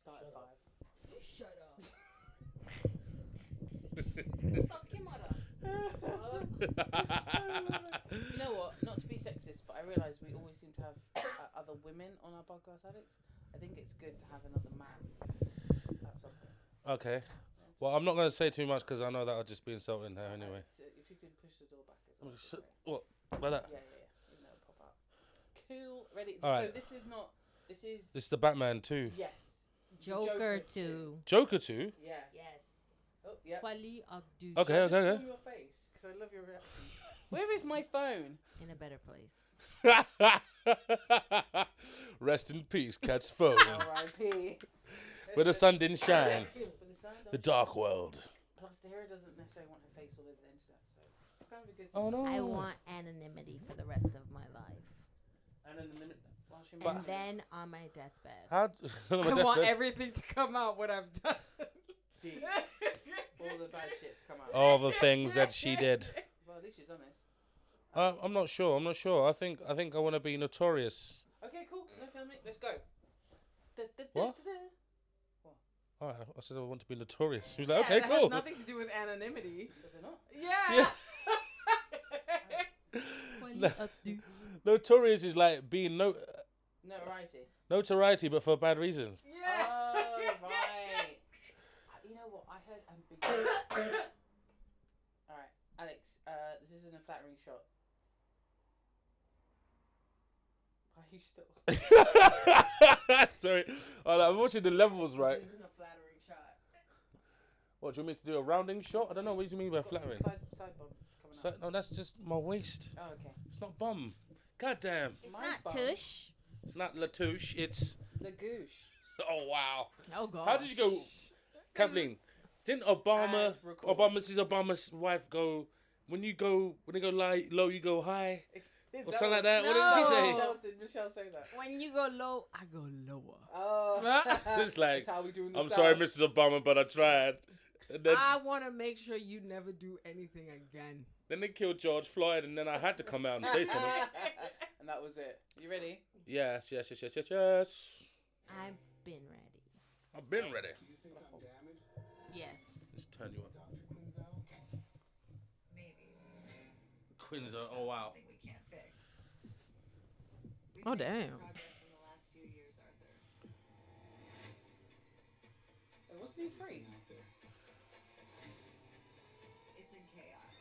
start at 5. You shut up. Suck your mother. You know what? Not to be sexist, but I realise we always seem to have other women on our podcast, Alex. I think it's good to have another man at some point. Okay. Well, I'm not going to say too much because I know that I'll just be insulting her anyway. If you could push the door back as well. What? Like that? Yeah. Even though it'll pop out. Cool. Ready? All right. So this is not... This is... This is the Batman 2. Yes. Joker 2. Joker 2? Yeah. Yes. Oh, yeah. Wally Abdul. Okay, Just film your face, because I love your reaction. Where is my phone? In a better place. Rest in peace, Cat's phone. R.I.P. Where the sun didn't shine. The dark world. Plus, Tahira doesn't necessarily want her face all over the internet, so it's kind of a good thing. Oh, no. I want anonymity for the rest of my life. And then on my deathbed. How? I want everything to come out what I've done. Deep. All the bad shit to come out. All the things that she did. Well, at least she's honest. I'm not sure. I think I want to be notorious. Okay, cool. No filming. Let's go. What? What? All right, I said I want to be notorious. He was like, okay, That cool. has nothing to do with anonymity. Does it not? Yeah. No. Notorious is like being notoriety, but for a bad reason. Yeah. Oh, right. You know what? I heard ambiguous. All right, Alex. This isn't a flattering shot. Why are you still? Sorry, I'm watching the levels, right? This isn't a flattering shot. What, do you want me to do a rounding shot? I don't know. What do you mean by flattering? Side bump coming up. No, that's just my waist. Oh, okay. It's not bum. God damn. It's Mine's not bum. tush. It's not Latouche. It's. The goosh. Oh wow. Oh god. How did you go, Kathleen? Didn't Obama's wife go? When they go low, you go high, or something like that. No. What did she say? Did Michelle say that? When you go low, I go lower. Oh. It's like, That's how we do in the I'm South. sorry, Mrs. Obama, but I tried. And then, I want to make sure you never do anything again. then they killed George Floyd, and then I had to come out and say something. And that was it. You ready? Yes. I've been ready. I've been ready. Do you think I'm damaged? Yes. Let's turn you up. Dr. Quinzel? Maybe. Quinzel. Oh wow. Something we can't fix. We've Oh, made damn. progress in the last few years, Arthur. What's he free? Out there. It's in chaos.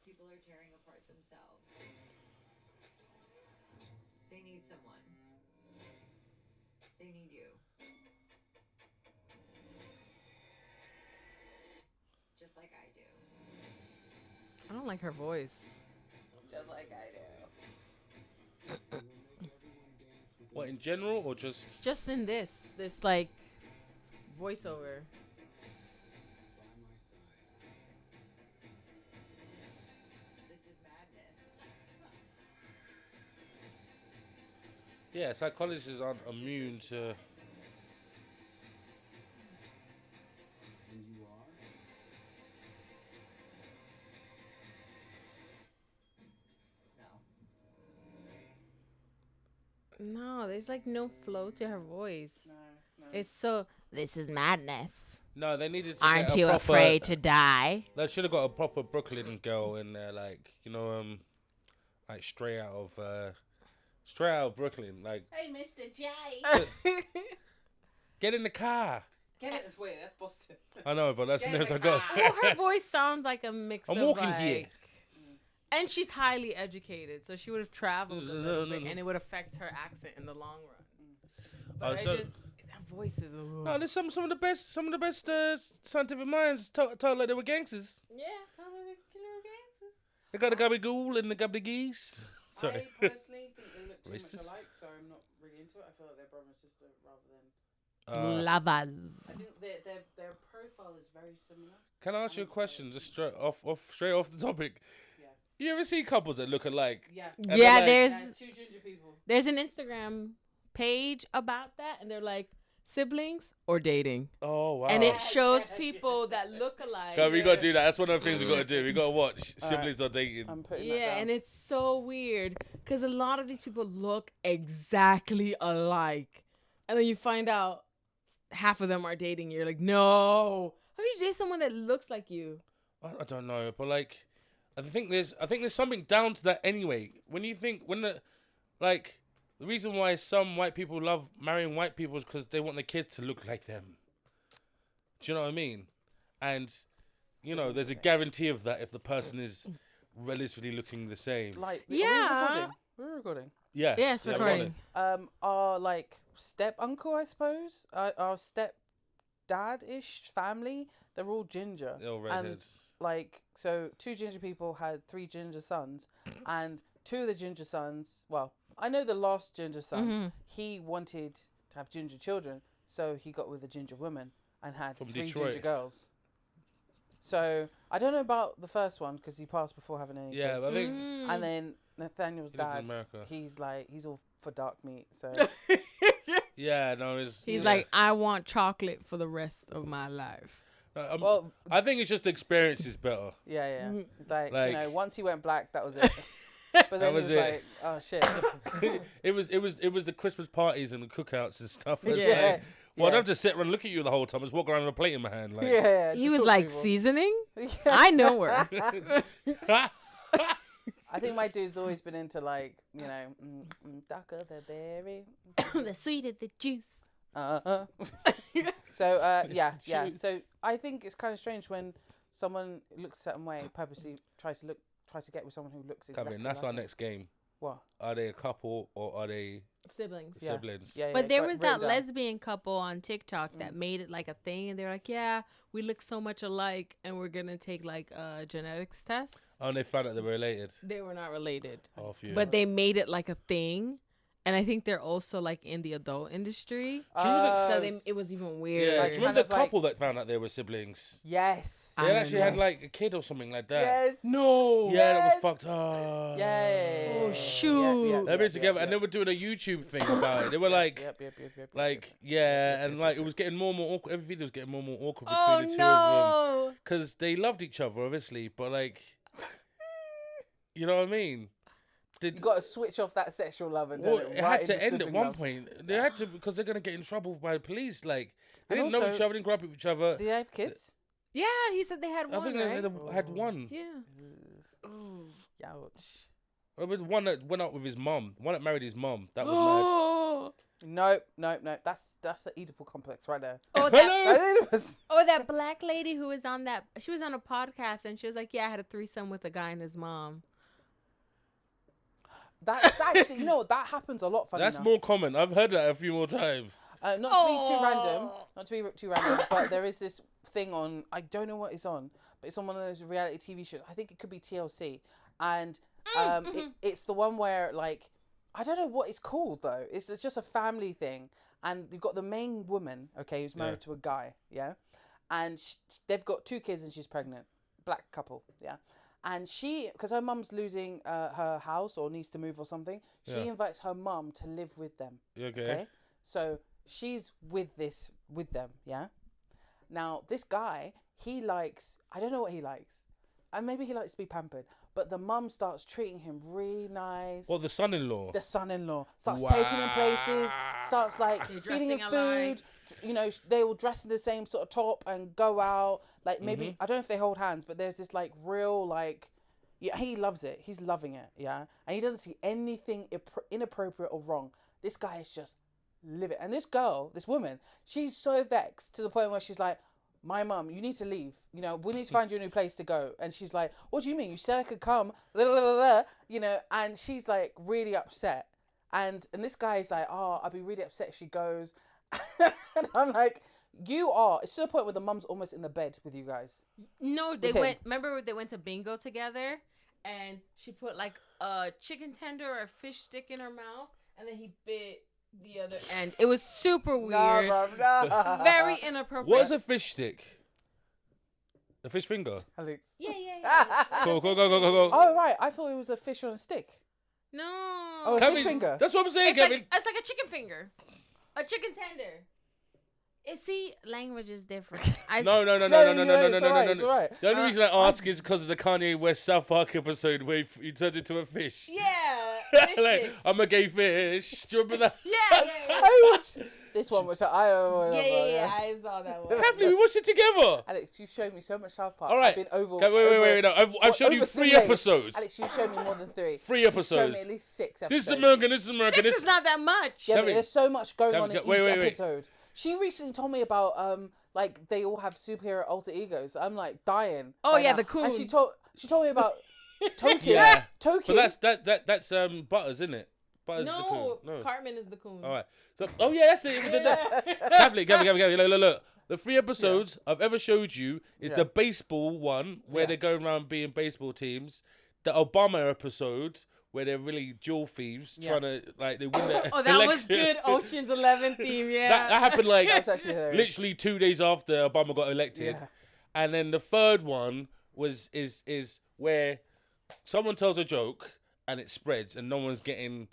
People are tearing apart themselves. They need someone. They need you. Just like I do. I don't like her voice. Just like I do. We'll make everyone dance with What, in general or just? Just in this like voiceover. by my side. This is madness. Yeah, psychologists aren't immune to. And you are? No. No, there's like no flow to her voice. No. It's so. This is madness. No, they needed to. Aren't get a you proper, afraid to die? They should have got a proper Brooklyn girl in there, like like straight out of Brooklyn, like. Hey, Mr. J. Get in the car. Get it. Wait, that's Boston. I know, but that's the Get in nearest I the got. car. Well, her voice sounds like a mix I'm of walking like, here. and she's highly educated, so she would have traveled a little bit, and it would affect her accent in the long run. But so- that voice is. No, there's some of the best scientific minds told like they were gangsters. Yeah, totally killer gangsters. They got the gabby and the gabby geese. Sorry. I personally think they look too much Racist. alike, so I'm not really into it. I feel like they're brother and sister rather than. Lovers. I think their profile is very similar. Can I ask you a question, just straight off the topic? Yeah. You ever see couples that look alike? Yeah. And Yeah, they're like- Two ginger people. there's an Instagram page about that, and they're like siblings or dating, Oh wow. and it shows people that look alike. God, we gotta do that. That's one of the things we gotta do. We gotta watch siblings are dating. I'm putting that Yeah, down. and it's so weird because a lot of these people look exactly alike, and then you find out half of them are dating you. You're like, no. How do you date someone that looks like you? I don't know, but like, I think there's something down to that anyway. The reason why some white people love marrying white people is because they want their kids to look like them. Do you know what I mean? And you know, there's a guarantee of that if the person is relatively looking the same. Like, Yeah. We're recording. Yeah. Yes, recording. Our like step uncle, I suppose, our step dad-ish family, they're all ginger. They're all And redheads. like, so 2 ginger people had 3 ginger sons, and 2 of the ginger sons, well, I know the last ginger son, he wanted to have ginger children, so he got with a ginger woman and had From 3 Detroit. ginger girls. So I don't know about the first one because he passed before having any Yeah, kids. but I think And then Nathaniel's He lives in dad, America. he's all for dark meat. So yeah, no, it's He's yeah. like, I want chocolate for the rest of my life. well, I think it's just the experience is better. yeah. It's like, Like- you know, once he went black, that was it. But then was he was it. like, oh shit. it was the Christmas parties and the cookouts and stuff. It's Yeah, like, well, I yeah. don't just sit around and look at you the whole time. I just walk around with a plate in my hand. Like, Yeah. He just was talk to like, people. seasoning? I know her. I think my dude's always been into like, you know, darker the berry. The sweeter the juice. Uh-huh. So yeah. Juice. So I think it's kind of strange when someone looks a certain way, purposely tries to get with someone who looks exactly. Come in, that's like our them. next game. What? Are they a couple or are they Siblings. Yeah. siblings? Yeah. But there got was written that down. lesbian couple on TikTok that made it like a thing, and they're like, "Yeah, we look so much alike, and we're gonna take like a genetics test." Oh, and they found out they were related. They were not related, Oh, phew. but they made it like a thing, and I think they're also like in the adult industry, so it was even weirder. yeah, like, do you remember kind the of like- couple that found out they were siblings? Yes. They had actually had Yes. like a kid or something like that. Yes. No. Yeah, that Yes. was fucked up. Yeah. Oh, shoot. They've been together and they were doing a YouTube thing about it. They were like, Yep. and like it was getting more and more awkward. Every video was getting more and more awkward between Oh the two of them no! because they loved each other, obviously. But like, you know what I mean? You got to switch off that sexual love and Well, turn it right had into to end at sibling one love. point. They had to because they're gonna get in trouble by the police. Like they And didn't know also- each other, didn't grow up with each other. Do they have kids? Yeah, he said they had I one, think right? they had one. Yeah. Ouch. Well, the one that went out with his mum, the one that married his mum. That was Oh, No. That's the Oedipal complex right there. oh, mad. that, Hello. oh, that black lady who was on that. She was on a podcast and she was like, "Yeah, I had a threesome with a guy and his mom." That's actually, you know what, that happens a lot. Funny That's enough. more common. I've heard that a few more times. Not to be too random, but there is this thing on. I don't know what it's on, but it's on one of those reality TV shows. I think it could be TLC, and it's the one where like I don't know what it's called though. It's just a family thing, and you've got the main woman, okay, who's married to a guy, yeah, and they've got 2 kids and she's pregnant, black couple, yeah. And she, because her mum's losing her house or needs to move or something, she invites her mum to live with them. Okay. So she's with them, yeah? Now, this guy, he likes, I don't know what he likes. And maybe he likes to be pampered. But the mum starts treating him really nice. Well, the son-in-law. The son-in-law starts taking him places, starts like feeding him dressing alike. food. You know, they all dress in the same sort of top and go out. Like maybe, I don't know if they hold hands, but there's this like real like, yeah, he loves it. He's loving it, yeah? And he doesn't see anything inappropriate or wrong. This guy is just live it. And this girl, this woman, she's so vexed to the point where she's like, my mum, you need to leave. You know, we need to find you a new place to go. And she's like, what do you mean? You said I could come, you know, and she's like really upset. And this guy is like, oh, I'd be really upset if she goes. And I'm like, it's to the point where the mum's almost in the bed with you guys. No, they With him. went. Remember, they went to bingo together, and she put like a chicken tender or a fish stick in her mouth, and then he bit the other end. It was super weird, No, bruv, no. very inappropriate. What is a fish stick? A fish finger? Alex. Yeah. Go. Oh, right. I thought it was a fish on a stick. No. Oh, a Kevin, fish finger. That's what I'm saying, it's Kevin. like a chicken finger, a chicken tender. Language is different. No. It's all right. The only reason I ask is because of the Kanye West South Park episode where he turns into a fish. Yeah. Fish Like, sticks. I'm a gay fish. Do you remember that? Yeah. I watched This one, which I don't know. Yeah. I saw that one. Kathleen, we watched it together. Alex, you showed me so much South Park. All right. I've been over. Okay, wait. No, I've shown you over 3 3 days. episodes. Alex, you showed me more than 3. 3 You showed episodes. me at least 6 episodes. This is American. This is American. 6 This is not that much. Yeah, but Gabby, there's so much going on in each wait. episode. She recently told me about like they all have superhero alter egos. I'm like dying. Oh, by yeah, now. the coon. And she told me about Toki. Yeah. Toki. But that's Butters, isn't it? Butters is the No, coon. No. Cartman is the coon. All right. So, yeah, that's it. Gabby, look. The 3 episodes I've ever showed you is the baseball one where they're going around being baseball teams. The Obama episode where they're really jewel thieves trying to like they win the Oh, that election. was good. Ocean's 11 theme, yeah. That happened like That's actually hilarious. literally 2 days after Obama got elected. Yeah. And then the third one is where someone tells a joke and it spreads and no one's getting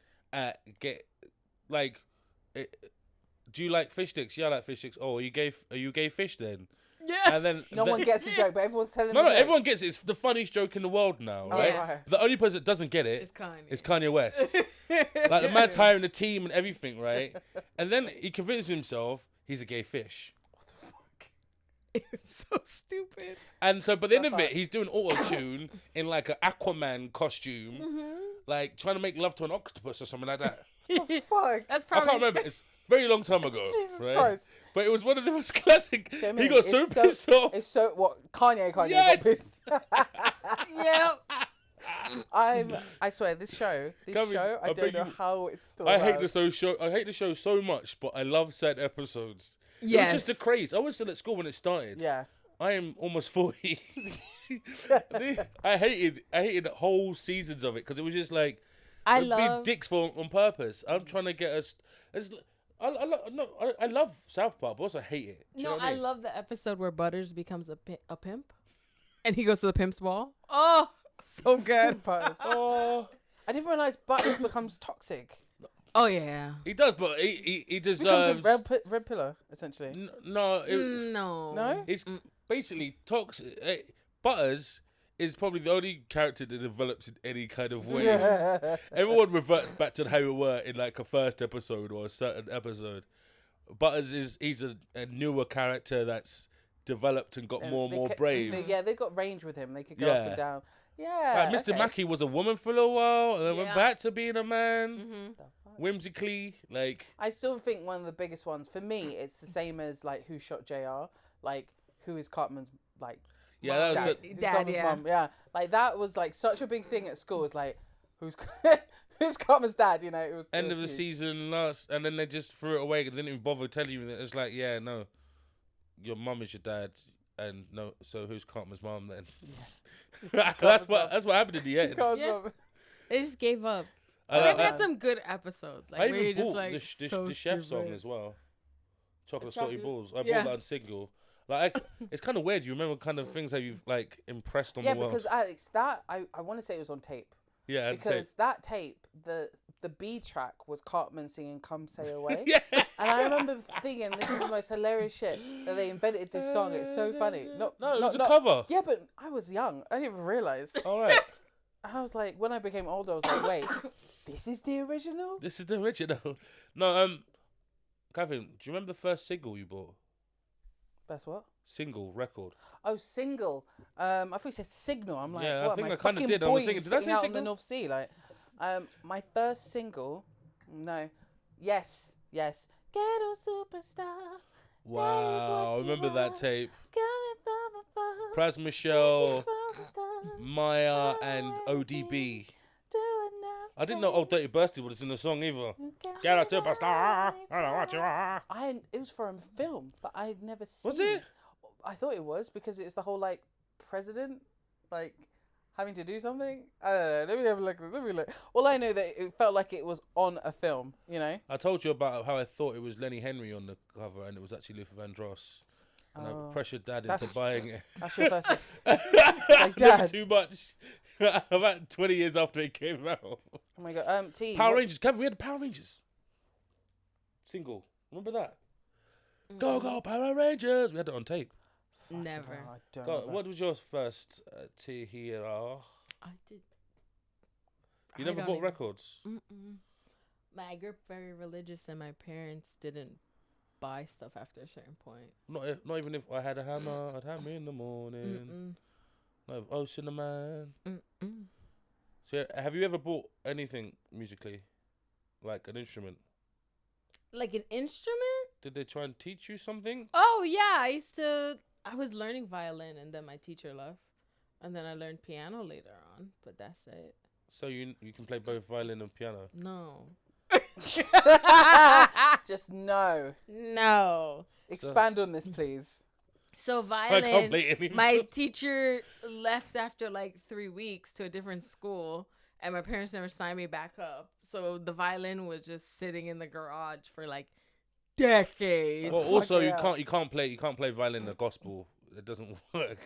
do you like fish sticks? Yeah, I like fish sticks. Oh, are you gay fish then? Yeah. And then No one gets the joke, but everyone's telling No, the joke. everyone gets it. It's the funniest joke in the world now, Oh, right? right. The only person that doesn't get it It's Kanye. is Kanye West. Like the man's hiring a team and everything, right? And then he convinces himself he's a gay fish. It's so stupid. And so, by the end of it, he's doing auto-tune in like an Aquaman costume, like trying to make love to an octopus or something like that. Fuck. That's I probably. can't remember. It's a very long time ago. Jesus right? Christ. But it was one of the most classic. Do you know what I He mean? got so It's pissed off. It's so what Kanye Yes! got pissed. Yeah. I swear this show, I bet don't know you- how it's still. I hate around. the show so much, but I love certain episodes. It Yes. was just a craze. I was still at school when it started. Yeah. I am almost 40. I hated whole seasons of it because it was just like I it'd love. be dicks on purpose. I'm trying to get us. I love South Park, but also hate it. Do you know No, what I mean? love the episode where Butters becomes a pimp, and he goes to the pimp's ball. Oh, so good. Butters. Oh, I didn't realize Butters becomes toxic. Oh yeah. he does, but he Becomes deserves. a red pillar essentially. No, No. No? it's basically toxic. Butters is probably the only character that develops in any kind of way. Everyone reverts back to how we were in like a first episode or a certain episode. Butters he's a newer character that's developed and got more and more brave. They got range with him. They could go up Yeah. and down. Yeah. Like, Mr. okay. Mackey was a woman for a little while and then went Yeah. back to being a man. Mm-hmm. Whimsically, like I still think one of the biggest ones for me, it's the same as like Who Shot JR, like who is Cartman's like yeah, that was dad, good. who's Dad, Cartman's yeah. mum, yeah, like that was like such a big thing at school. It's like who's who's Cartman's dad? You know, it was End it of the was huge. season last, and then they just threw it away. They didn't even bother telling you that. It's like, yeah, no, your mum is your dad, and no, so who's Cartman's mum then? that's what happened in the end. Cartman's Yeah. mum. They just gave up. I- But they've I- had some good episodes, I like where even you're just bought like the chef song as well. Chocolate salty chocolate- balls. I yeah. bought that on single. Like, it's kind of weird. You remember kind of things that you've like impressed on Yeah, the world. because Alex, that I want to say it was on tape Yeah, and because that tape the B track was Cartman singing "Come Say Away." yeah. And I remember thinking, this is the most hilarious shit that they invented this song. It's so funny. No, it was a cover. Yeah, but I was young. I didn't even realize. All right, And I was like, when I became older, I was like, wait, this is the original? this is the original. No, Catherine, do you remember the first single you bought? That's what? Single record. Oh, single. I thought you said signal. I'm like, Yeah, I what? think am I kinda fucking did. I was Boeing thinking, did I sitting say out in the single? North Sea? Like, my first single. No. Yes. Ghetto superstar. Wow, I what you remember that are. tape. Coming from afar. Pras Michelle, From a star. Maya, and ODB. Do it now. I didn't know Old Dirty Birthday was in the song either. Get a superstar. I know what you are. It was for a film, but I'd never seen. Was it? I thought it was because it was the whole like president, like having to do something. I don't know. Let me have a look. Let me look. All I know that it felt like it was on a film. You know. I told you about how I thought it was Lenny Henry on the cover and it was actually Luther Vandross. And I pressured Dad into That's- buying it. That's your first one. Never Dad. too much. About 20 years after it came out. Oh my god. T. Power what's- Rangers. Kevin, we had the Power Rangers. Single. Remember that? Go, go, Power Rangers. We had it on tape. Fucking Never. hell, I don't Go, know what was yours first, T here? I did. You I never don't bought even- records? Mm-mm. I grew up very religious, and my parents didn't buy stuff after a certain point. Not even if I had a hammer, I'd hammer in the morning. No, oh, Cinnamon. So, have you ever bought anything musically, like an instrument? Like an instrument? Did they try and teach you something? Oh yeah, I was learning violin, and then my teacher left, and then I learned piano later on. But that's it. So you can play both violin and piano. No. Just no. No. Expand on this, please. So I can't violin, play any. my teacher left after like 3 weeks to a different school, and my parents never signed me back up. So the violin was just sitting in the garage for like decades. Well, also yeah. you can't play violin in the gospel. It doesn't work.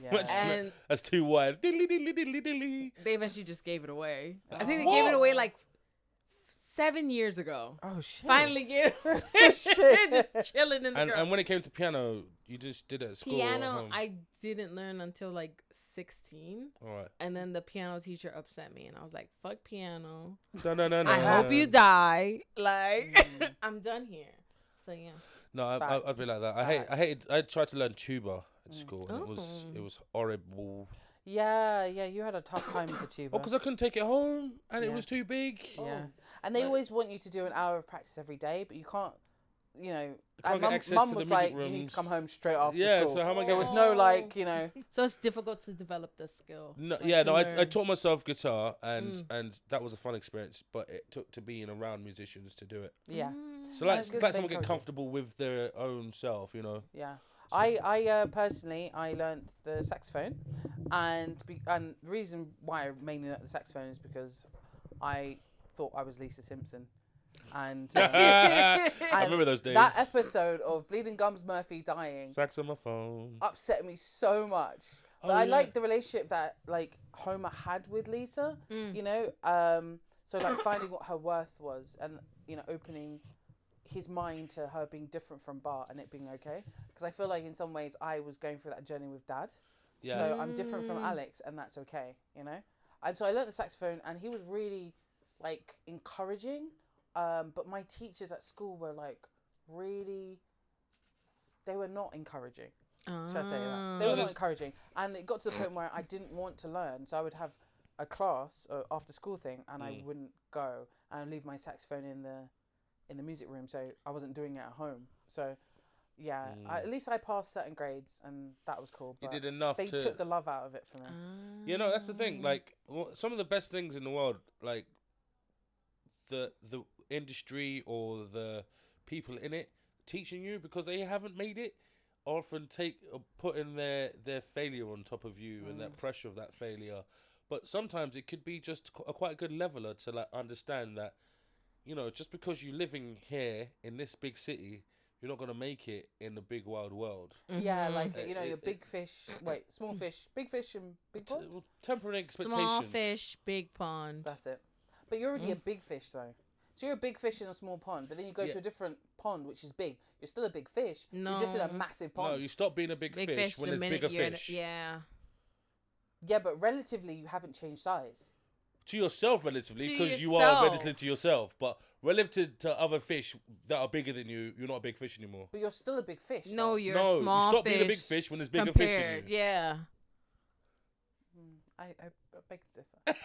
Yeah. And That's too wide. Diddly, diddly, diddly, diddly. they eventually just gave it away. I think they gave it away like 7 years ago. Oh shit. Finally gave Shit. just chilling in the garage. And when it came to piano, you just did it at school. or at Piano, home? I didn't learn until like 16. All right. And then the piano teacher upset me, and I was like, fuck piano. No. I hope you die. Like, I'm done here. So, yeah. No, I'd Facts. be like that. I tried to learn tuba at school, and it was horrible. Yeah, you had a tough time with the tuba. Well, because I couldn't take it home, and it Yeah. was too big. Yeah. And they always want you to do an hour of practice every day, but you can't, you know. can't And get access mum to the was music like, you need rooms. to come home straight after Yeah, school. so how am I There gonna- was no, like, you know. So it's difficult to develop the skill. No, like, yeah, to no. I learn. taught myself guitar, and that was a fun experience. But it took to being around musicians to do it. Yeah. So like, That's it's good, like they someone get encourage it. comfortable with their own self, you know. Yeah. I personally, I learnt the saxophone, and the reason why I mainly learnt the saxophone is because I thought I was Lisa Simpson. And I remember those days. that episode of Bleeding Gums Murphy dying Saxophone. upset me so much. But I like the relationship that like Homer had with Lisa, you know. So like finding what her worth was, and you know, opening his mind to her being different from Bart and it being okay. Because I feel like in some ways I was going through that journey with Dad. Yeah. So I'm different from Alex, and that's okay, you know. And so I learnt the saxophone, and he was really like encouraging. But my teachers at school were like really, they were not encouraging. Should I say that? They were not encouraging. And it got to the point where I didn't want to learn. So I would have a class after school thing, and I wouldn't go, and I'd leave my saxophone in the music room. So I wasn't doing it at home. So yeah, at least I passed certain grades, and that was cool. You But did enough they to. took the love out of it for me. You know, that's the thing. Like, some of the best things in the world, like the industry or the people in it teaching you because they haven't made it, often putting their failure on top of you and that pressure of that failure. But sometimes it could be just a quite good leveler to like understand that, you know, just because you're living here in this big city, you're not gonna make it in the big wild world. Yeah, like you know, your big fish. Wait, small fish, big fish, and big pond. Tempering expectations. Small fish, big pond. That's it. But you're already a big fish, though. So you're a big fish in a small pond, but then you go to a different pond, which is big. You're still a big fish. You're just in a No. massive pond. No, you stop being a big fish when the there's minute bigger you're in fish. yeah. Yeah, but relatively, you haven't changed size. To yourself, relatively, To because you are yourself. relative to yourself. But relative to other fish that are bigger than you, you're not a big fish anymore. But you're still a big fish. No, though. you're No, a small you stop fish. being a big fish when there's bigger fish in compared. you. Yeah. I beg to differ.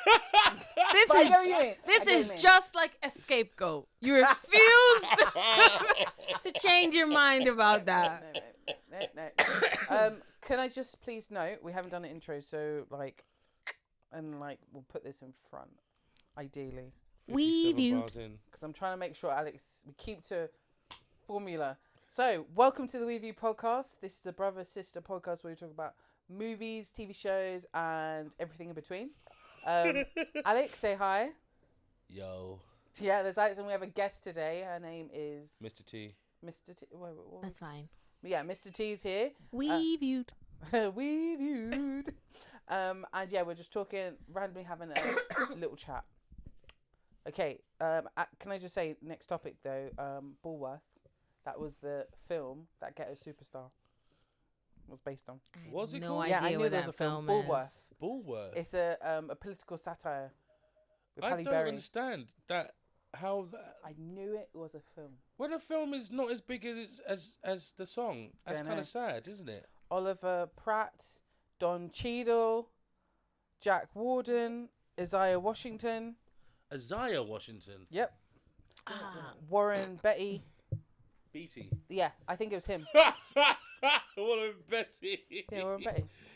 This But I is get what you mean. this I get what is you mean. just like a scapegoat. You refuse to change your mind about that. No. Can I just please note we haven't done an intro, so like, and like we'll put this in front, ideally, 57 WeView'd. bars in. because I'm trying to make sure Alex we keep to formula. So welcome to the WeView'd podcast. This is a brother sister podcast where we talk about movies, TV shows, and everything in between. Alex, say hi. Yo, Yeah, there's Alex, and we have a guest today. Her name is Mr. T. Mr. T. What? That's fine. Yeah, Mr. T's here. WeView'd. WeView'd. And yeah, we're just talking, randomly having a little chat. Okay, can I just say, next topic though, Bullworth. That was the film that Ghetto Superstar was based on. I Was it no called? idea Yeah, I knew what there was that a film, film Bullworth. is. Bullworth. It's a political satire with I Halle don't Berry. understand that. how that, I knew it was a film. when a film is not as big as the song, that's Yeah, I kind know. of sad, isn't it? Oliver Pratt, Don Cheadle, Jack Warden, Isaiah Washington. Isaiah Washington, Yep. Ah, Warren Beatty. Beatty. Yeah, I think it was him. What a Betty. Yeah, Warren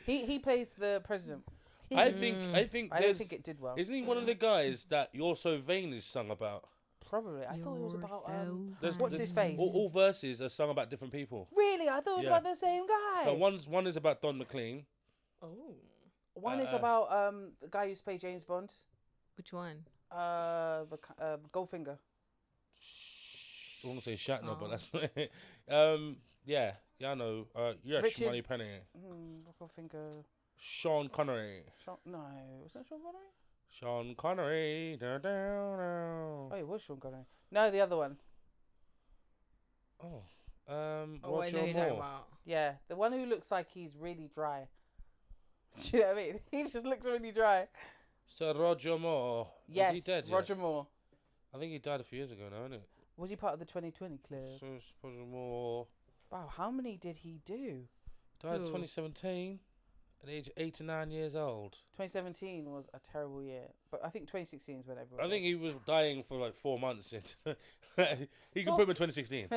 Beatty. He plays the president. I think I don't there's- think it did well. Isn't he one of the guys that "You're So Vain" is sung about? Probably. I thought it was about There's- what's there's- his face? All verses are sung about different people. Really? I thought it was Yeah. about the same guy. But one is about Don McLean. Oh, One is about the guy who used to play James Bond. which one? The Goldfinger. I won't say Shatner, Oh. but that's yeah, I know. Yeah, Richard- Money Penny, Goldfinger. Sean Connery, No, was that Sean Connery? Sean Connery. Da, da, da. Oh, it was Sean Connery. No, the other one. Oh, Oh, I know Roger you're talking Moore. about. Yeah, the one who looks like he's really dry. Do you know what I mean? He just looks really dry. Sir Roger Moore. Yes, Is he dead yet? Roger Moore. I think he died a few years ago now, isn't it? Was he part of the 2020 club? So Roger Moore Wow, how many did he do? died in Who? 2017 at the age of 89 years old. 2017 was a terrible year, but I think 2016 is when everyone. I think he was dying for like 4 months. He can Talk- put him in 2016.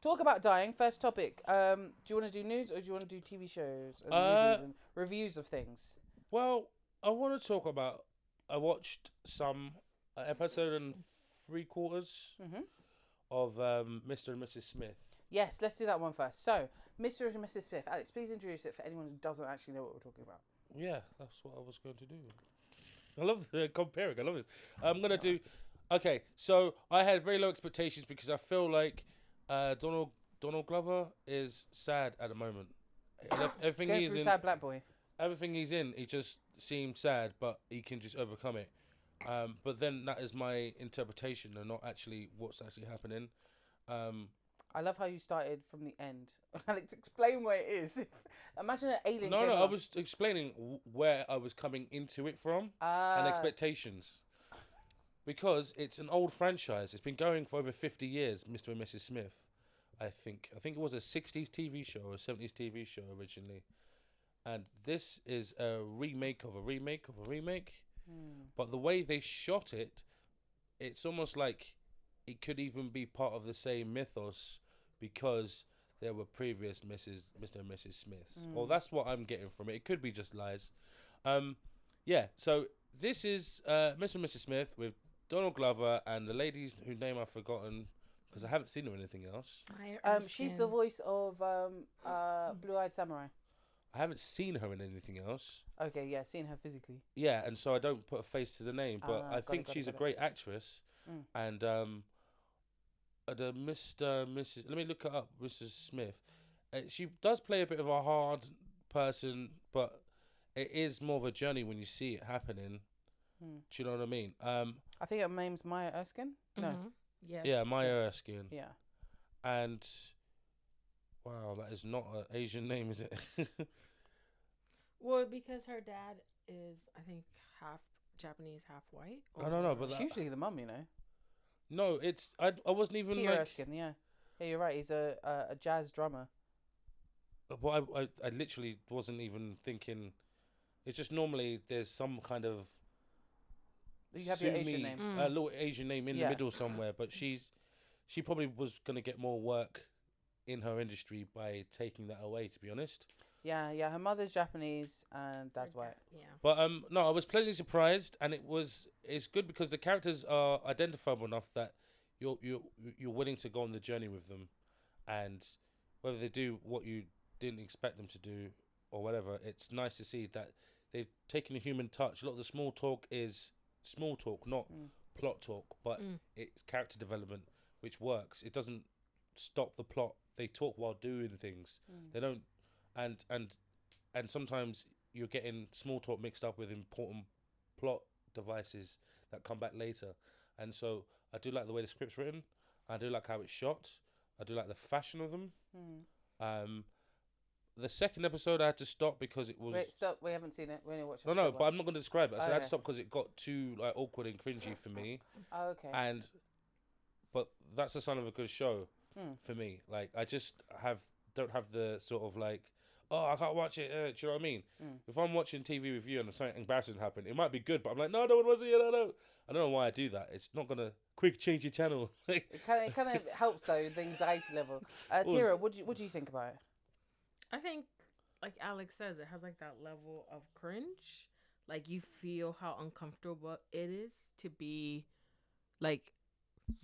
Talk about dying. First topic. Do you want to do news or do you want to do TV shows and movies and reviews of things? Well, I want to talk about. I watched some episode and 3/4 Mhm. of Mr. and Mrs. Smith. Yes, let's do that one first. So, Mr. and Mrs. Smith. Alex, please introduce it for anyone who doesn't actually know what we're talking about. Yeah, that's what I was going to do. I love the comparing. I love this. I'm gonna do. Okay, so I had very low expectations because I feel like Donald Glover is sad at the moment. Everything Going he's through in, Sad Black Boy. everything he's in, he just seems sad, but he can just overcome it. But then that is my interpretation and not actually what's actually happening. I love how you started from the end. Alex, explain what it is. Imagine an alien. No, came I along. was explaining where I was coming into it from Ah, and expectations. Because it's an old franchise. It's been going for over 50 years, Mr. and Mrs. Smith, I think. I think it was a 60s TV show or a 70s TV show originally. And this is a remake of a remake of a remake. But the way they shot it, it's almost like it could even be part of the same mythos because there were previous Mr. and Mrs. Smiths. Well, that's what I'm getting from it. It could be just lies. Yeah, so this is Mr. and Mrs. Smith with Donald Glover and the lady's whose name I've forgotten because I haven't seen her in anything else. she's the voice of Blue Eyed Samurai. I haven't seen her in anything else. Okay, yeah, seeing her physically. Yeah, and so I don't put a face to the name, but I got think it, she's got a it. great actress. And the Mr. Mrs. Let me look her up, Mrs. Smith. She does play a bit of a hard person, but it is more of a journey when you see it happening. Do you know what I mean? I think her name's Maya Erskine. No. Mhm. Yes. Yeah, Maya Erskine. Yeah. And wow, that is not an Asian name, is it? Well, because her dad is, I think, half Japanese, half white. I don't know, but It's that, usually the mum, you know. no, it's I wasn't even Peter like. Erskine, yeah. Yeah, you're right. He's a jazz drummer. But I literally wasn't even thinking. It's just normally there's some kind of. You have your Asian Sumi, name. a little Asian name in Yeah. the middle somewhere, but she probably was gonna get more work in her industry by taking that away. To be honest, Yeah, yeah. Her mother's Japanese and dad's white. Yeah. but no, I was pleasantly surprised, and it's good because the characters are identifiable enough that you're willing to go on the journey with them, and whether they do what you didn't expect them to do or whatever, it's nice to see that they've taken a human touch. A lot of the small talk is small talk, not plot talk, but it's character development, which works. It doesn't stop the plot. They talk while doing things. They don't, and sometimes you're getting small talk mixed up with important plot devices that come back later. And so I do like the way the script's written. I do like how it's shot. I do like the fashion of them. The second episode I had to stop because it was Wait, stop. We haven't seen it. We only watched no, episode but I'm not going to describe it. So I had Okay. to stop because it got too like awkward and cringy for me. Oh, okay. And but that's a sign of a good show for me. Like, I just don't have the sort of like, oh, I can't watch it. Do you know what I mean? If I'm watching TV with you and something embarrassing happen, it might be good, but I'm like, no, no one wants to hear that. No. I don't know why I do that. It's not gonna quick change your channel. It kind of helps though the anxiety level. Tira, what do you think about it? I think, like Alex says, it has like that level of cringe. Like you feel how uncomfortable it is to be, like,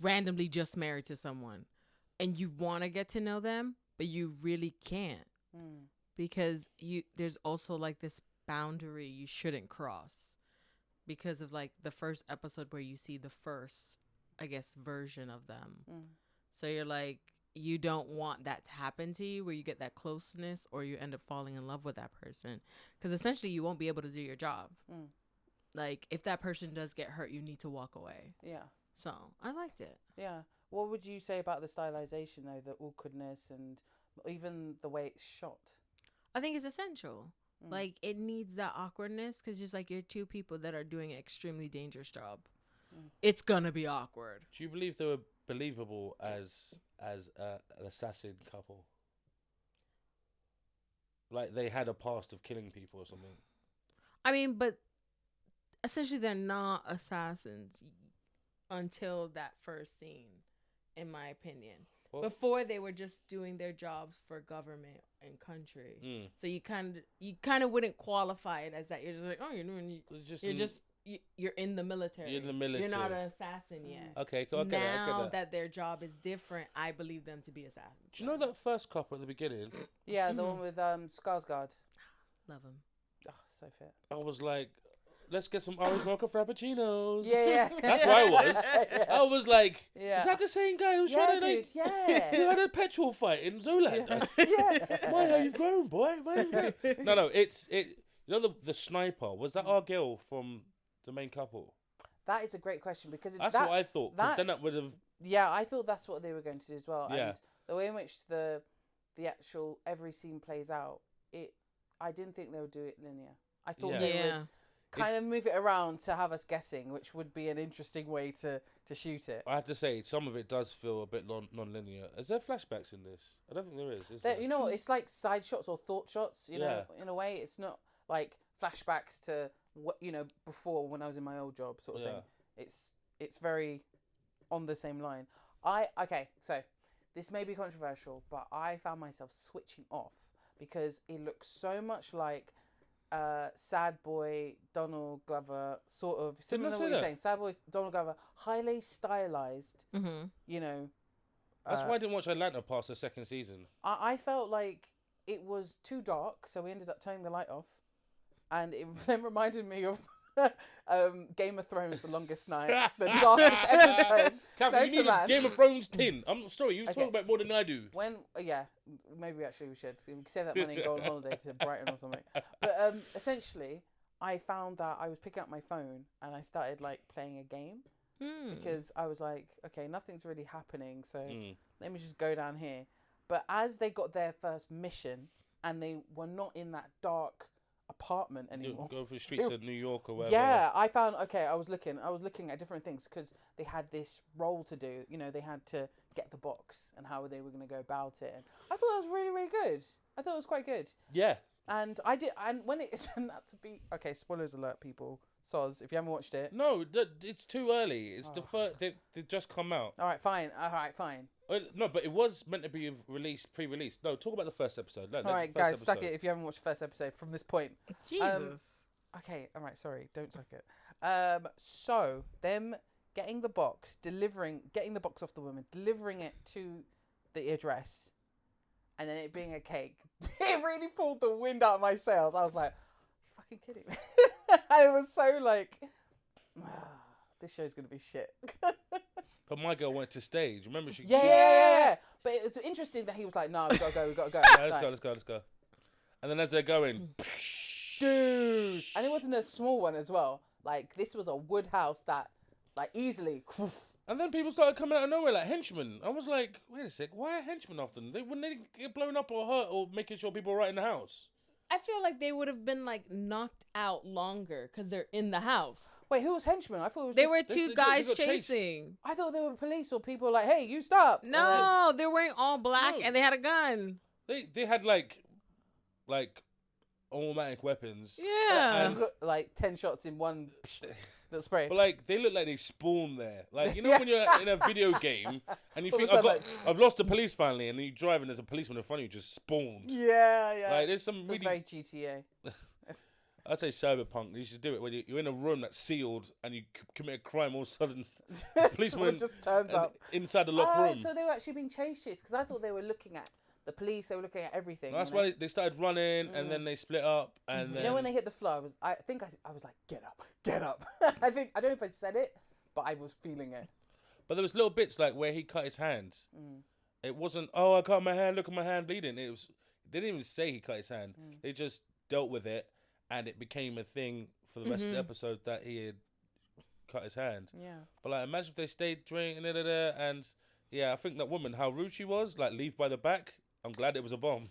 randomly just married to someone, and you want to get to know them, but you really can't because there's also like this boundary you shouldn't cross because of like the first episode where you see the first, I guess, version of them. So you're like, you don't want that to happen to you where you get that closeness or you end up falling in love with that person, because essentially you won't be able to do your job. Like if that person does get hurt, you need to walk away. Yeah. So I liked it. Yeah. What would you say about the stylization though, the awkwardness and even the way it's shot? I think it's essential. Like it needs that awkwardness because just like you're two people that are doing an extremely dangerous job. It's gonna be awkward. Do you believe they were believable as an assassin couple? Like they had a past of killing people or something? I mean, but essentially they're not assassins until that first scene, in my opinion. Well, Before they were just doing their jobs for government and country. So you kind of wouldn't qualify it as that. You're just like, oh, you're in the military. You're in the military. You're not an assassin yet. Okay, I get now that. their job is different, I believe them to be assassins. Do you know that first couple at the beginning? Yeah, the one with Skarsgård. Love them. Oh, so fit. I was like, let's get some orange mocha frappuccinos. Yeah. That's what I was. I was like, Yeah. is that the same guy who was Yeah, trying to dude. Yeah. you had a petrol fight in Zoolander? Yeah. Why have you grown, boy? Why have you grown? No, it. You know the sniper, was that our girl from the main couple? That is a great question because That's what I thought. Because then that would have. Yeah, I thought that's what they were going to do as well. Yeah. And the way in which the actual every scene plays out, I didn't think they would do it linear. I thought they would kind of move it around to have us guessing, which would be an interesting way to shoot it. I have to say, some of it does feel a bit non-linear. Is there flashbacks in this? I don't think there is. Is there? You know what? It's like side shots or thought shots. You know, in a way, it's not like flashbacks to what before when I was in my old job sort of thing. It's very on the same line. So this may be controversial, but I found myself switching off because it looks so much like sad boy Donald Glover, sort of similar to what you're saying. Sad boy Donald Glover, highly stylized. You know. That's why I didn't watch Atlanta past the second season. I felt like it was too dark, so we ended up turning the light off, and it then reminded me of Game of Thrones, The Longest Night, the darkest episode. Captain, you need a Game of Thrones tin. I'm sorry, you talk about more than I do. Maybe actually we should. We could save that money and go on holiday to Brighton or something. But essentially, I found that I was picking up my phone and I started like playing a game because I was like, okay, nothing's really happening, so let me just go down here. But as they got their first mission and they were not in that dark apartment anymore. Go through the streets of New York or wherever. Yeah, I found I was looking at different things because they had this role to do. You know, they had to get the box and how they were going to go about it. And I thought that was really, really good. I thought it was quite good. Yeah. And I did, and when it turned out to be spoilers alert, people. Soz, if you haven't watched it. No, it's too early. It's the first. They just come out. All right, fine. No, but it was meant to be pre-released. No, talk about the first episode. All right, guys, suck it if you haven't watched the first episode from this point. Jesus. Okay, all right, sorry, don't suck it. So them getting the box off the woman, delivering it to the address, and then it being a cake. It really pulled the wind out of my sails. I was like, "You fucking kidding me?" I was so like, this show's gonna be shit. But my girl went to stage. Remember she? Yeah. But it was interesting that he was like, "No, we gotta go." Yeah, let's go. And then as they're going, dude, and it wasn't a small one as well. Like this was a wood house that, like, easily. And then people started coming out of nowhere like henchmen. I was like, wait a sec, why are henchmen often? Wouldn't they get blown up or hurt or making sure people are right in the house? I feel like they would have been like knocked out longer because they're in the house. Wait, who was henchmen? I thought it was They just, were they two got guys chased. chasing. I thought they were police or people like, hey, you stop. And then- No, they were wearing all black No. and they had a gun. They had like automatic weapons. Yeah. And- like 10 shots in one little spray. But like they look like they spawned there. Like you know Yeah. when you're in a video game and you All of think a sudden, I've lost the police finally, and then you drive and there's a policeman in front of you just spawned. yeah. Like there's some That's really very GTA. I'd say cyberpunk. You should do it when you're in a room that's sealed and you commit a crime. All of a sudden, policeman Someone just turns up. inside the locked room. So they were actually being chased because I thought they were looking at the police. They were looking at everything. That's and why they started running, and then they split up, and You then know when they hit the floor, I was like, get up, get up. I don't know if I said it, but I was feeling it. But there was little bits like where he cut his hand. It wasn't, oh, I cut my hand, look at my hand bleeding. It was, they didn't even say he cut his hand. They just dealt with it, and it became a thing for the rest of the episode that he had cut his hand. Yeah. But like, imagine if they stayed drinking, and yeah, I think that woman, how rude she was, like leave by the back. I'm glad it was a bomb.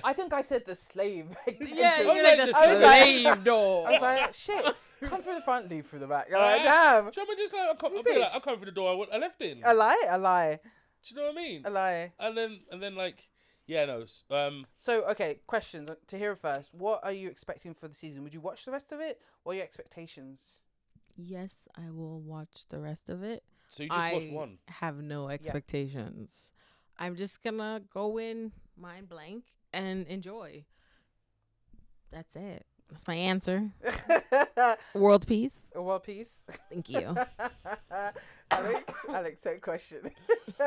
I think I said the slave. Yeah, intro. you're like the I was like- slave dog. I was like, shit, come through the front, leave through the back. You're like, Do damn. you know what I mean? Just like, I'll bitch. come through the door I left in. A lie. Do you know what I mean? A lie. And then like, yeah, no. So, okay, questions to hear first. What are you expecting for the season? Would you watch the rest of it? What are your expectations? Yes, I will watch the rest of it. So you just watched one. Have no expectations. I'm just gonna go in mind blank and enjoy. That's it. That's my answer. World peace. World peace. Thank you. Alex, same question.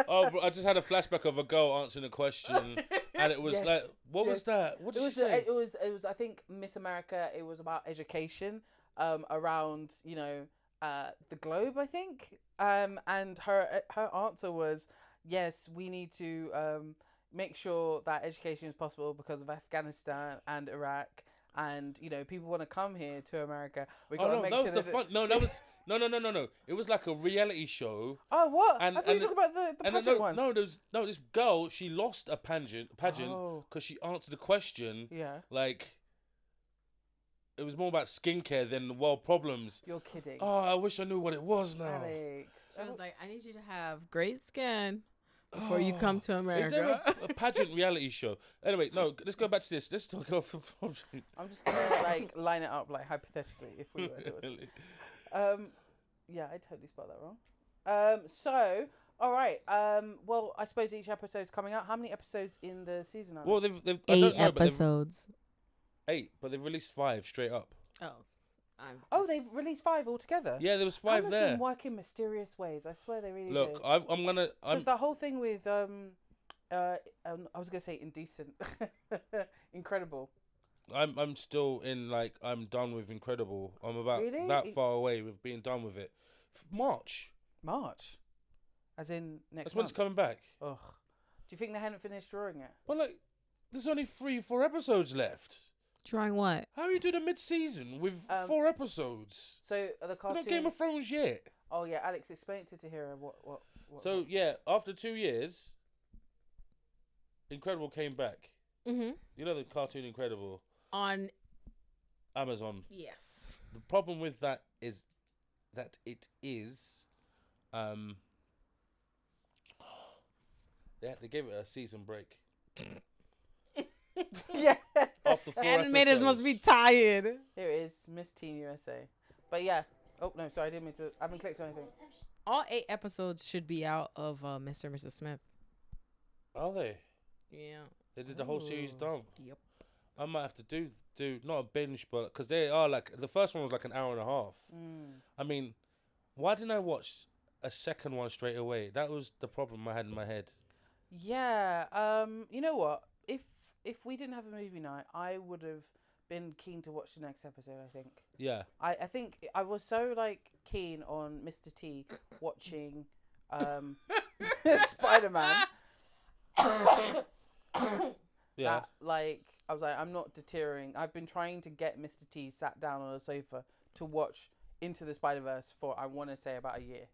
Oh, bro, I just had a flashback of a girl answering a question, and it was Yes. like, what Yes. was that? What did It she was, say? it was. I think Miss America. It was about education, around the globe. I think, and her answer was, yes, we need to make sure that education is possible because of Afghanistan and Iraq, and people want to come here to America. We got to no, make that sure was the fun. No, that was no. It was like a reality show. Oh, what? And- I thought you and were talking about the pageant one. No, this girl, she lost a pageant Oh. because she answered a question. Yeah, Like, it was more about skincare than the world problems. you're kidding, Oh, I wish I knew what it was now. Alex. She was like, I need you to have great skin before you come to America. Is there a pageant reality show? Anyway, no, let's go back to this. Let's talk about I'm just gonna line it up hypothetically if we were to watch. Yeah, I totally spelled that wrong. So, all right. Well, I suppose each episode's coming out. How many episodes in the season are there? Well, they've I 8 don't know, but episodes. 8, but they've released 5 straight up. Oh, they've released 5 altogether. Yeah, there was 5 Amazon there. work in mysterious ways. I swear they really Look, do. I'm gonna. Because the whole thing with I was gonna say indecent, incredible. I'm still in I'm done with Incredible. I'm about Really? that far away with being done with it. March. March, as in next That's when it's month. coming back. Ugh. Do you think they hadn't finished drawing it? But there's only 3-4 episodes left. Drawing what? How are you doing a mid-season with 4 episodes? So the We're cartoon. not Game of Thrones yet. Oh yeah, Alex, explain it to Tahira. What? So yeah, after 2 years, Incredible came back. Mm-hmm. You know the cartoon Incredible, On Amazon. yes. The problem with that is that it is, they gave it a season break yeah. after 4 Animators must be episodes. tired. Here it is, Miss Teen USA. But yeah. Oh no, sorry, I didn't mean to. I haven't clicked on anything. All 8 episodes should be out of Mr. and Mrs. Smith. Are they? Yeah. They did the whole series done. Yep. I might have to do not a binge, but because they are the first one was an hour and a half. I mean, why didn't I watch a second one straight away? That was the problem I had in my head. Yeah. You know what? If we didn't have a movie night, I would have been keen to watch the next episode. I think. Yeah. I think I was so keen on Mr. T watching Spider-Man. Yeah. That, I was like, I'm not deterring. I've been trying to get Mr. T sat down on a sofa to watch Into the Spider-Verse for, I want to say, about a year.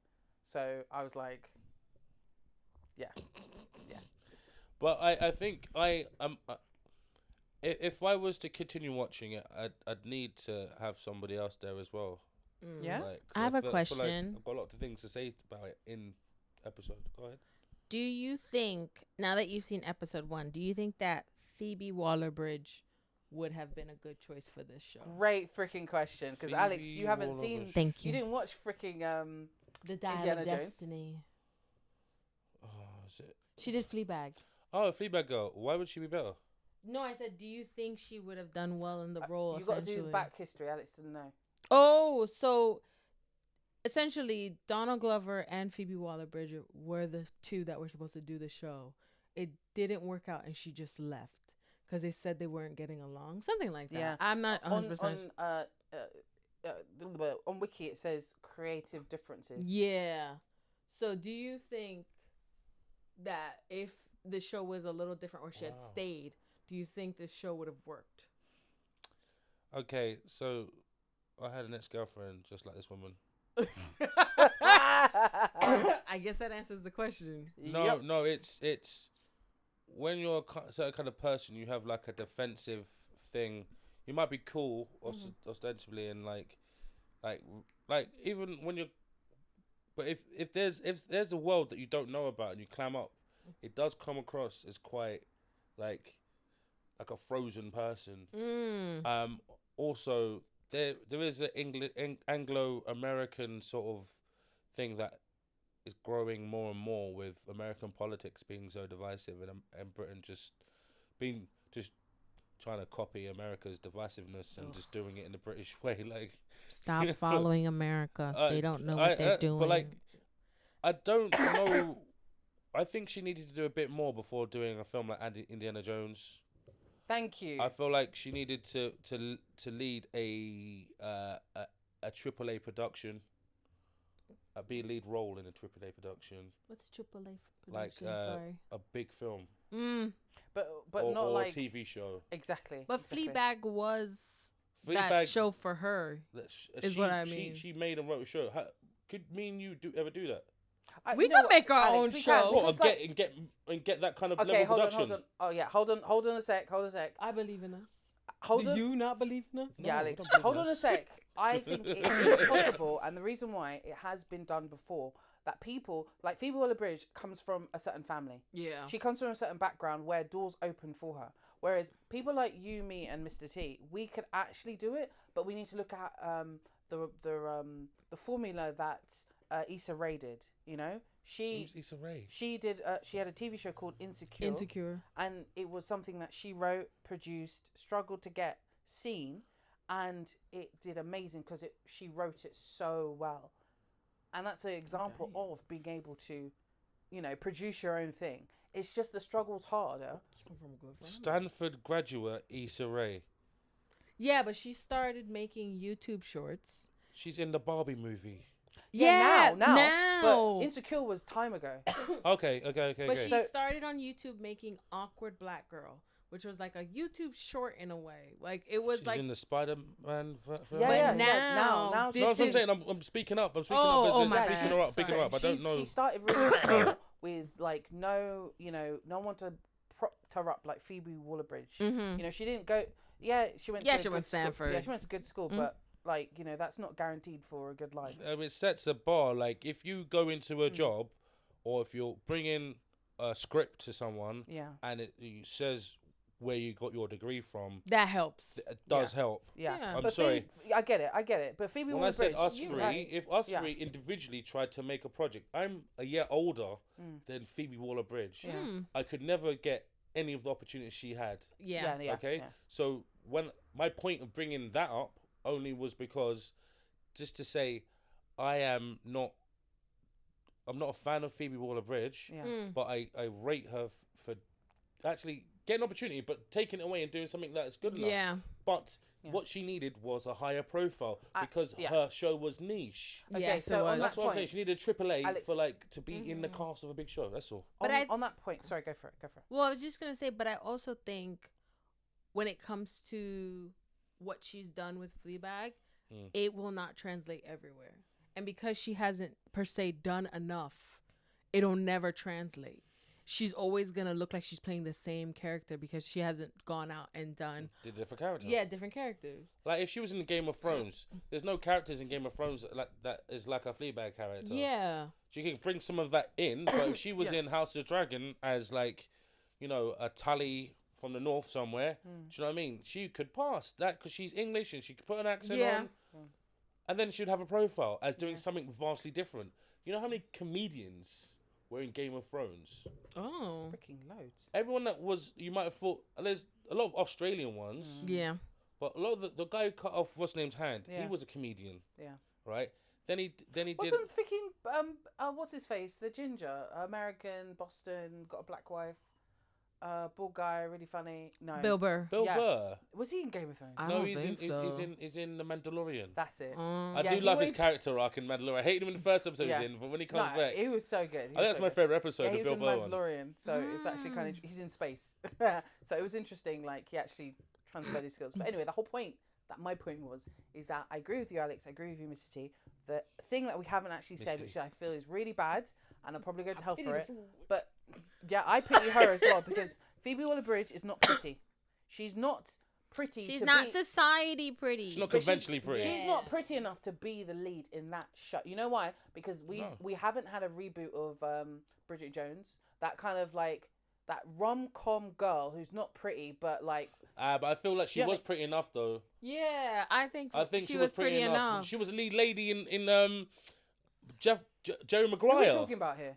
So I was like, yeah. But I think if I was to continue watching it, I'd need to have somebody else there as well. Yeah. Like, 'cause I have a feel like question. I've got a lot of things to say about it in episode. Go ahead. Do you think, now that you've seen episode 1, do you think that Phoebe Waller-Bridge would have been a good choice for this show? Great freaking question, because Phoebe Alex, you haven't seen. Waller-Bridge. Thank You you. didn't watch freaking The Dial Indiana of Jones? Destiny. Oh, is it? She did Fleabag. Oh, Fleabag girl. Why would she be better? No, I said, do you think she would have done well in the role? You got to do the essentially? back history. Alex didn't know. Oh, so essentially, Donald Glover and Phoebe Waller-Bridge were the two that were supposed to do the show. It didn't work out, and she just left because they said they weren't getting along, something like that. Yeah. I'm not 100%. On Wiki it says creative differences. Yeah. So, do you think that if the show was a little different or she had Wow. stayed, do you think the show would have worked? Okay, so I had an ex-girlfriend just like this woman. I guess that answers the question. No, Yep. no, it's when you're a certain kind of person, you have like a defensive thing. You might be cool, ostensibly, and like even when you're. But if there's a world that you don't know about and you clam up, it does come across as quite like a frozen person. Also, there is an Anglo-American sort of thing that is growing more and more with American politics being so divisive and Britain just trying to copy America's divisiveness and just doing it in the British way. Like, Stop you know, following America. They don't know what they're doing. But like, I don't know. I think she needed to do a bit more before doing a film like Indiana Jones. Thank you. I feel like she needed to lead a AAA production, be a lead role in a AAA production, What's AAA like production? Sorry. a big film but or, not or like a TV show. exactly. But exactly. Fleabag was that Fleabag- show for her. Is what I mean. She made and wrote a show. Could me and you ever do that? We you know can what, make our Alex, own we show. can, What, because, and get that kind of okay, level hold on, production. hold on. Oh yeah, hold on a sec. I believe in us. Hold Do on. you not believe in us? Yeah, No, Alex, don't believe hold on a us. sec. I think it is possible, and the reason why it has been done before, that people like Phoebe Waller-Bridge comes from a certain family. Yeah. She comes from a certain background where doors open for her. Whereas people like you, me, and Mr. T, we could actually do it, but we need to look at the formula that Issa Rae did. You know, Who's Issa Rae? she did. She had a TV show called Insecure. Insecure. And it was something that she wrote, produced, struggled to get seen, and it did amazing because she wrote it so well. And that's an example of being able to, you know, produce your own thing. It's just the struggle's harder. Stanford graduate Issa Rae. Yeah, but she started making YouTube shorts. She's in the Barbie movie. Yeah, now. now. But Insecure was time ago. Okay. But she So- started on YouTube making Awkward Black Girl, which was like a YouTube short in a way. Like it was She's like in the Spider-Man film. Yeah, But now now this No, that's what I'm is- saying. I'm speaking up. I'm speaking Oh, up. oh my Speaking bad. her up. Picking her up. I don't know. She started really small with like no one to prop her up like Phoebe Waller-Bridge. Mhm. You know, she didn't go. Yeah, she went. Yeah, to she a went good school. Stanford. Yeah, she went to good school, but like you know, that's not guaranteed for a good life. It sets a bar. Like if you go into a job, or if you're bringing a script to someone, Yeah, and it says where you got your degree from, that helps. it does help. yeah. Yeah. I'm But sorry. Phoebe, I get it. But Phoebe When I said Waller-Bridge, us you three, like- if us yeah. three individually tried to make a project, I'm a year older than Phoebe Waller-Bridge. Yeah. I could never get any of the opportunities she had. Yeah. Okay, yeah. so when my point of bringing that up only was because just to say I'm not a fan of Phoebe Waller-Bridge, Yeah. but I rate her for actually getting an opportunity, but taking it away and doing something that is good enough. Yeah. But Yeah. what she needed was a higher profile because yeah. her show was niche. Okay, Yes, so it on was. that That's what I'm point, saying. She needed a AAA Alex. for like to be in the cast of a big show. That's all. But on that point, sorry, go for it. Well, I was just gonna say, but I also think when it comes to what she's done with Fleabag, it will not translate everywhere. And because she hasn't per se done enough, it'll never translate. she's always gonna look like she's playing the same character because she hasn't gone out and done Did a different character. yeah different characters. Like if she was in Game of Thrones, there's no characters in Game of Thrones like that is like a Fleabag character. Yeah. She could bring some of that in, but if she was in House of the Dragon as like, you know, a Tully from the north somewhere, do you know what I mean? She could pass that because she's English and she could put an accent on, and then she'd have a profile as doing something vastly different. You know how many comedians were in Game of Thrones? Oh. Freaking loads. Everyone that was, you might have thought, there's a lot of Australian ones, Yeah. but a lot of the guy who cut off what's name's hand, he Yeah. was a comedian, Yeah. right? Then he did. Wasn't freaking what's his face? The ginger, American, Boston, got a black wife. Bald guy, really funny. No. Bill Burr. Bill Yeah. Burr. Was he in Game of Thrones? I No, don't he's think in, so. he's in The Mandalorian. That's it. I Yeah, do he love his always- character arc in Mandalorian. I hated him in the first episode Yeah. he's in, but when he No, comes back, he was so good. I think that's my favorite episode, Yeah, the he was Bill in Burr one. Mandalorian, so it's actually kind of he's in space. So it was interesting. Like he actually transferred his skills. But anyway, the whole point my point was is that I agree with you, Alex. I agree with you, Mr. T. The thing that we haven't actually said, Misty. which I feel is really bad, and I'll probably go to hell for it. But yeah, I pity her as well because Phoebe Waller-Bridge is not pretty. She's not pretty. She's to not be, society pretty. She's not but conventionally pretty. She's not pretty enough to be the lead in that show. You know why? Because we haven't had a reboot of Bridget Jones. That kind of like that rom-com girl who's not pretty but like. But I feel like she Yeah. was pretty enough though. Yeah, I think She was pretty enough. She was a lead lady in Jerry Maguire. What are we talking about here?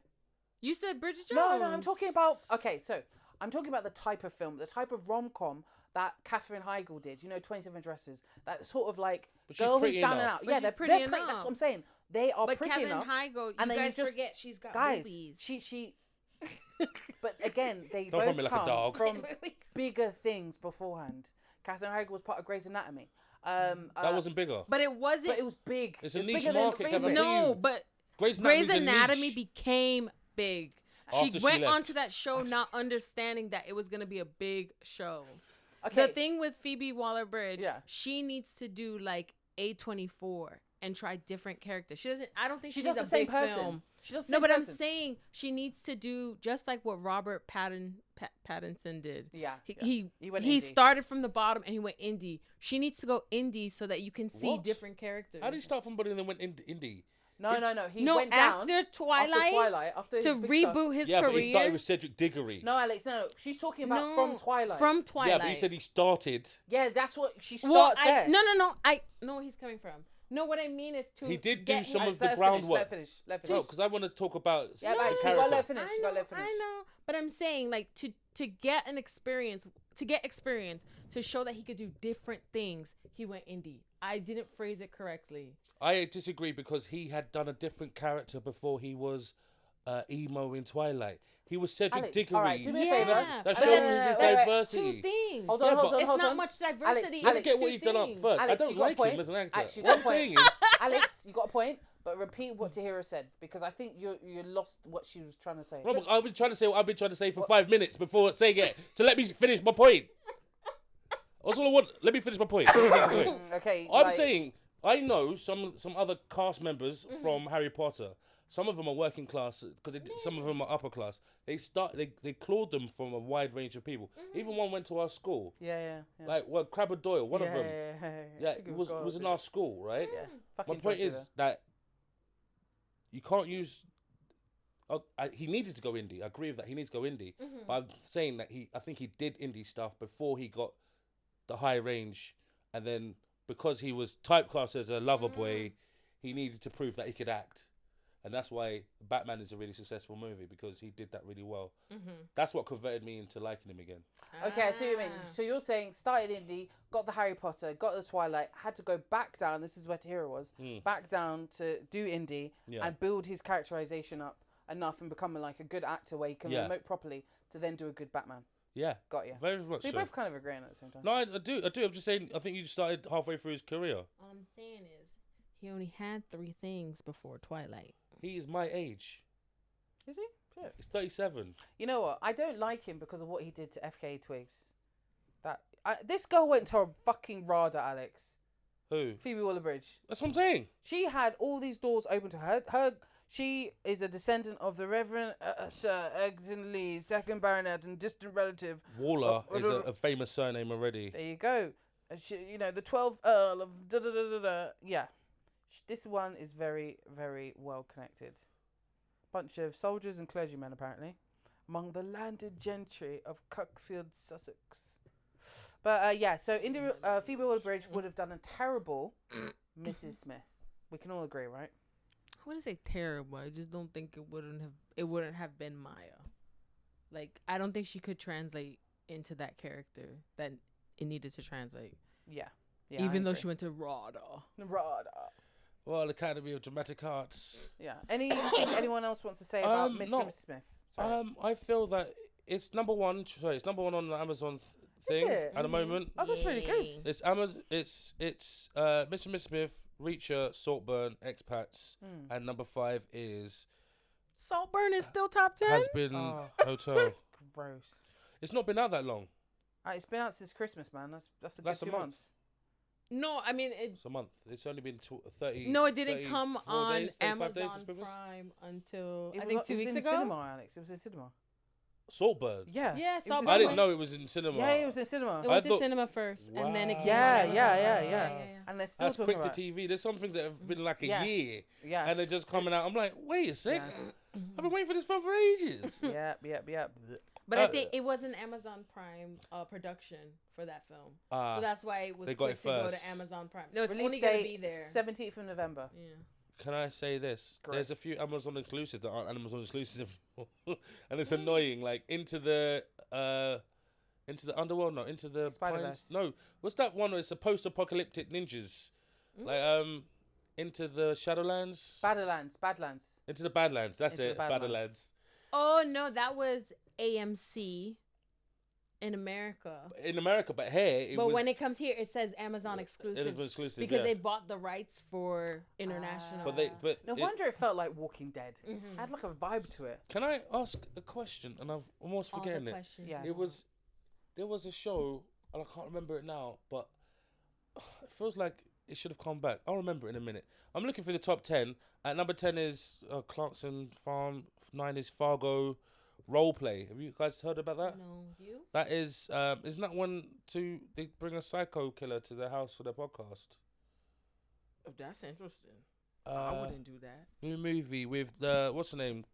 You said Bridget Jones. No, I'm talking about. Okay, so I'm talking about the type of film, the type of rom-com that Katherine Heigl did. You know, 27 Dresses. That sort of like But she's girl who's pretty down and enough. out. But Yeah, she's they're pretty pretty. That's enough. what I'm saying. They are But pretty Kevin enough. Heigl, you and then guys just forget she's got guys, boobies. she. But again, they Don't throw both me like a come dog. from bigger things beforehand. Katherine Heigl was part of Grey's Anatomy. That wasn't bigger. But it wasn't. But it was big. It's It a was niche bigger than market, Famous. Kevin. no, but Grey's Grey's Anatomy's a Anatomy niche. became big. After She she went left. onto that show not understanding that it was going to be a big show. Okay. The thing with Phoebe Waller-Bridge, Yeah. she needs to do like A24 and try different characters. She doesn't. I don't think She she does needs the a same big person. film. She does the No, same but I'm person. saying she needs to do just like what Robert Pattinson did. Yeah. He went he indie. started from the bottom and he went indie. She needs to go indie so that you can see What? different characters. How did he start from body and then went indie? No. He no, went down after Twilight, after his to big stuff. reboot his Yeah, career. but he started with Cedric Diggory. No, Alex, no. She's talking about No, from Twilight. From Twilight. Yeah, but he said he started. Yeah, that's what she Well, starts there. no. I know where he's coming from. No, what I mean is to He did do get some him- of the Let her finish, groundwork. Let her finish. Let her No, finish. because I want to talk about Yeah, the but she character. gotta let her finish. I She gotta let her know, finish. I know, but I'm saying like to get an experience, to show that he could do different things. He went indie. I didn't phrase it correctly. I disagree because he had done a different character before he was emo in Twilight. He was Cedric Alex, Diggory. all right, do me a Yeah. favour. That But shows then- his wait, wait. diversity. Two things. Hold Yeah, on, but hold on, It's hold not on. much diversity. Let's Alex, get Two what you've done up things. first. Alex, I don't you got a like him point. as an actor. Actually, you What got I'm a point. saying is, Alex, you got a point, but repeat what Tahira said because I think you lost what she was trying to say. Robert, I've been trying to say what I've been trying to say for 5 minutes before saying it to let me finish my point. That's all I want. Let me finish my point. Okay. I'm like- saying I know some other cast members from Harry Potter. Some of them are working class because some of them are upper class. They clawed them from a wide range of people. Even one went to our school. Yeah. Like Crabber Doyle, one of them. Yeah, Yeah, I think was in our school, right? Yeah. My Fucking point Georgia is that you can't use. He needed to go indie. I agree with that. He needs to go indie. But I'm saying that I think he did indie stuff before he got the high range, and then because he was typecast as a lover boy, he needed to prove that he could act, and that's why Batman is a really successful movie because he did that really well. That's what converted me into liking him again. Okay, I see what you mean. So you're saying started indie, got the Harry Potter, got the Twilight, had to go back down. This is where Tahira was. Back down to do indie Yeah. and build his characterization up enough and become like a good actor where he can Yeah. emote properly to then do a good Batman. Yeah, Got you. very much So so. you're both kind of agreeing at the same time. No, I do. I'm just saying. I think you started halfway through his career. All I'm saying is he only had 3 things before Twilight. He is my age. Is he? Shit. He's 37. You know what? I don't like him because of what he did to FKA Twigs. This girl went to a fucking RADA, Alex. Who? Phoebe Waller-Bridge. That's what I'm saying. She had all these doors open to her. She is a descendant of the Reverend Sir Eggleston Lee, second Baronet and distant relative. Waller is a famous surname already. There you go. She, the 12th Earl of da da da da da. Yeah. This one is very, very well connected. Bunch of soldiers and clergymen, apparently, among the landed gentry of Cuckfield, Sussex. But so Phoebe Waller-Bridge would have done a terrible Mrs. Smith. We can all agree, right? I wouldn't say terrible. I just don't think it wouldn't have been Maya. Like, I don't think she could translate into that character that it needed to translate. Yeah. Even though she went to RADA. Well, Academy of Dramatic Arts. Yeah. Anyone else wants to say about Mr. and Mrs. Smith? Sorry. I feel that it's number one. Sorry, it's number one on the Amazon thing at the moment. Oh, that's really good. It's Amazon. It's Mr. and Mrs. Smith, Reacher, Saltburn, Expats, and number 5 is Saltburn is still top 10. Has Been Hotel. Gross. It's not been out that long. It's been out since Christmas, man. That's a good 2 months. No, I mean it's a month. It's only been 30. No, it didn't come on days, Amazon Prime until I think 2 weeks ago. It was in cinema, Alex. It was in cinema. Saltburn. Yeah. Yeah, I didn't know it was in cinema. Yeah, it was in cinema. It went to cinema first, and then it came Yeah. And they're still That's talking quick about to TV. There's some things that have been like a year. Yeah. And they're just coming out. I'm like, wait a sec. I've been waiting for this film for ages. Yep. But I think it was an Amazon Prime production for that film, so that's why it was quick to go to Amazon Prime. No, it's Release only gonna be there 17th of November. Yeah. Can I say this? Gross. There's a few Amazon exclusives that aren't Amazon exclusives anymore, and it's annoying. Like into the underworld, no, into the Spider-Verse. no. What's that one? Where it's a post-apocalyptic ninjas, like into the Shadowlands, Badlands. into the Badlands. That's Into it, the Badlands. Badlands. Oh no, that was AMC in America. In America, but here it was. But when it comes here, it says Amazon exclusive. It was exclusive because yeah. they bought the rights for international. But no wonder it felt like Walking Dead. It had like a vibe to it. Can I ask a question? And I've almost forgotten it. Yeah. There was a show, and I can't remember it now, but it feels like it should have come back. I'll remember it in a minute. I'm looking for the top 10. At number 10 is Clarkson Farm. 9 is Fargo. Roleplay. Have you guys heard about that? No, you? That is, isn't that one they bring a psycho killer to their house for their podcast? Oh, that's interesting. I wouldn't do that. New movie with what's her name?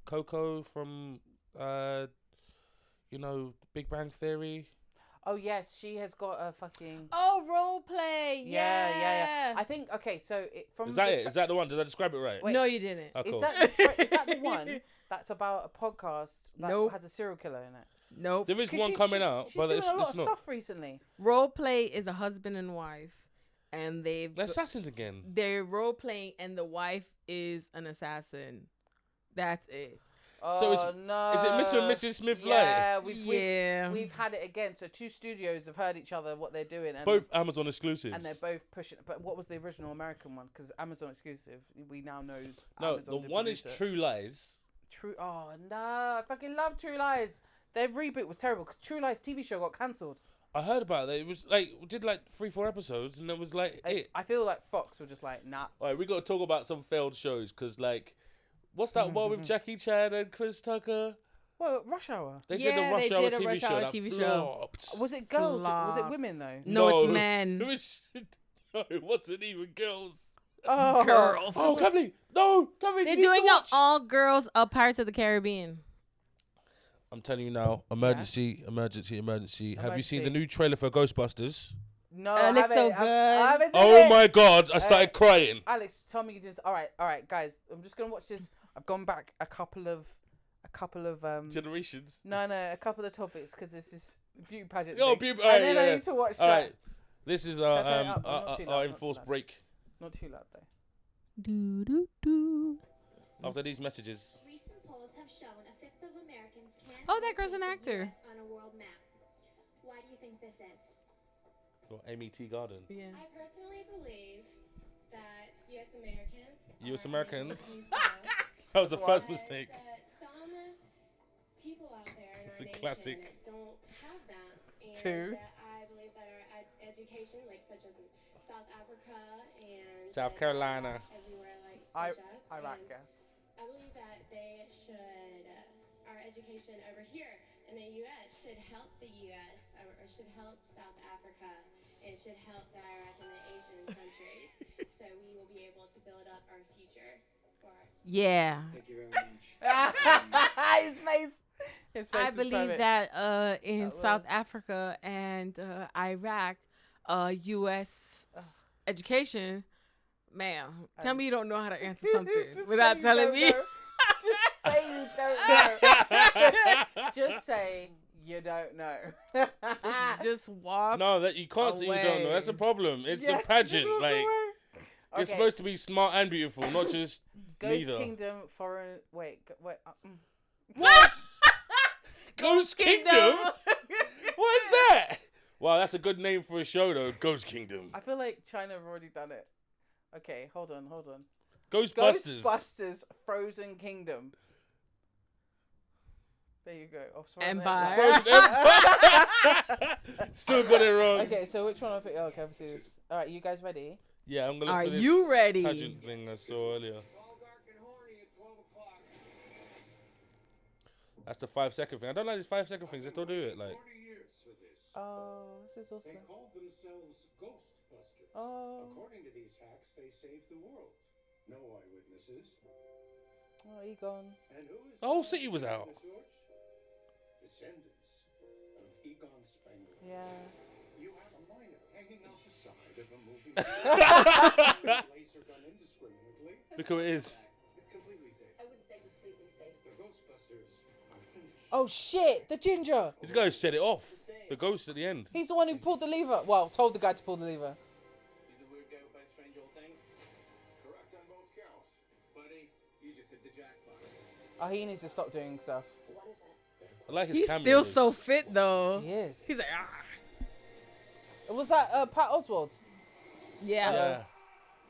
Coco from, Big Bang Theory. Oh yes, she has got a fucking. Oh, role play. Yeah. I think so. From Is that it? Is that the one? Did I describe it right? Wait, no, you didn't. Oh, cool. Is that the one that's about a podcast that Nope. has a serial killer in it? Nope. There is one coming out, she's but doing it's a lot not. of stuff recently. Role play is a husband and wife, and They're assassins again. they're role playing, and the wife is an assassin. That's it. So no. Is it Mr. and Mrs. Smith Yeah, Yeah. we've had it again. So 2 studios have heard each other what they're doing, and Both Amazon exclusives. and they're both pushing. But what was the original American one? Because Amazon exclusive, we now know. No, Amazon the one is produce it. True Lies. Oh no, I fucking love True Lies. Their reboot was terrible because True Lies TV show got cancelled. I heard about it. It was did 3-4 episodes, and it was it. I feel like Fox were just like, nah. All right, we got to talk about some failed shows because what's that one with Jackie Chan and Chris Tucker? Well, Rush Hour. They did a Rush Hour TV show. That TV flopped. Was it girls? Was it women though? No, it's men. No, it wasn't even girls. Oh, Girls. Oh, Kevin! No, Kevin! They're doing an all girls Pirates of the Caribbean. I'm telling you now, emergency. Have you seen the new trailer for Ghostbusters? No, It looks so I good. haven't seen Oh it. my God! I started crying. Alex, tell me you did. All right, guys. I'm just gonna watch this. I've gone back a couple of Generations. No, a couple of topics because this is beauty pageant. Oh, thing. beauty. And then I need to watch All that. right. This is I turn it up? Not too loud, our not too enforced loud. break. Not too loud though. Do do do. After these messages. Recent polls have shown a fifth of Americans can't. Oh, that girl's an locate the actor. US on a world map. Why do you think this is? Or Amy T. Garden. Yeah. I personally believe that U.S. Americans. US are Americans. confused That was the first because, mistake. some people out there in It's our a nation classic. don't have that. And Two. I believe that our education, like such as South Africa and South Carolina. everywhere like I such as. Iraq. And I believe that they should, our education over here in the U.S. should help the U.S. Or should help South Africa and should help the Iraq and the Asian countries, so we will be able to build up our future for our Yeah. Thank you very much. His face. His face I is believe perfect. that in That South was- Africa and Iraq, U.S. education, ma'am, tell me you don't know how to answer something Just without say you telling don't me. know. Just say you don't know. Just say you don't know. Just walk. No, that you can't say you don't know. That's a away. problem. It's Yeah, a pageant. just walk Like away. you're supposed to be smart and beautiful, not just Ghost neither. Kingdom foreign. Wait. What? Ghost Kingdom. What is that? Wow, that's a good name for a show though. Ghost Kingdom. I feel like China have already done it. Okay, hold on. Ghostbusters. Ghostbusters Frozen Kingdom. There you go. Oh, sorry, Empire. Frozen Empire. Still got it wrong. Okay, so which one I pick? Oh, okay, I've seen this. All right, you guys ready? Yeah, I'm gonna. Are look for this you ready? pageant thing I saw earlier. All dark and horny at 12 o'clock. That's the 5-second thing. I don't like these 5-second things. I still do it. Like 40 years for this. Oh, this is They awesome. called themselves Ghostbusters. Oh, According to these hacks, they saved the world. No eyewitnesses. oh, Egon. And who is The whole city was out. Descendants of Egon Spengler. Yeah. You have a minor hanging out the side of a moving laser gun indiscriminately. look who it is. It's completely safe. I wouldn't say completely safe. The Ghostbusters are finished. Oh shit, the ginger. This guy set it off. The ghost at the end. He's the one who pulled the lever. Well, told the guy to pull the lever. You the weird guy who buys strange old things? Correct on both counts. Buddy, you just hit the jackpot. Oh, he needs to stop doing stuff. What is it? I like his He's cameos. still so fit though. He is. He's like, ah. Was that Pat Oswald? Yeah. Yeah.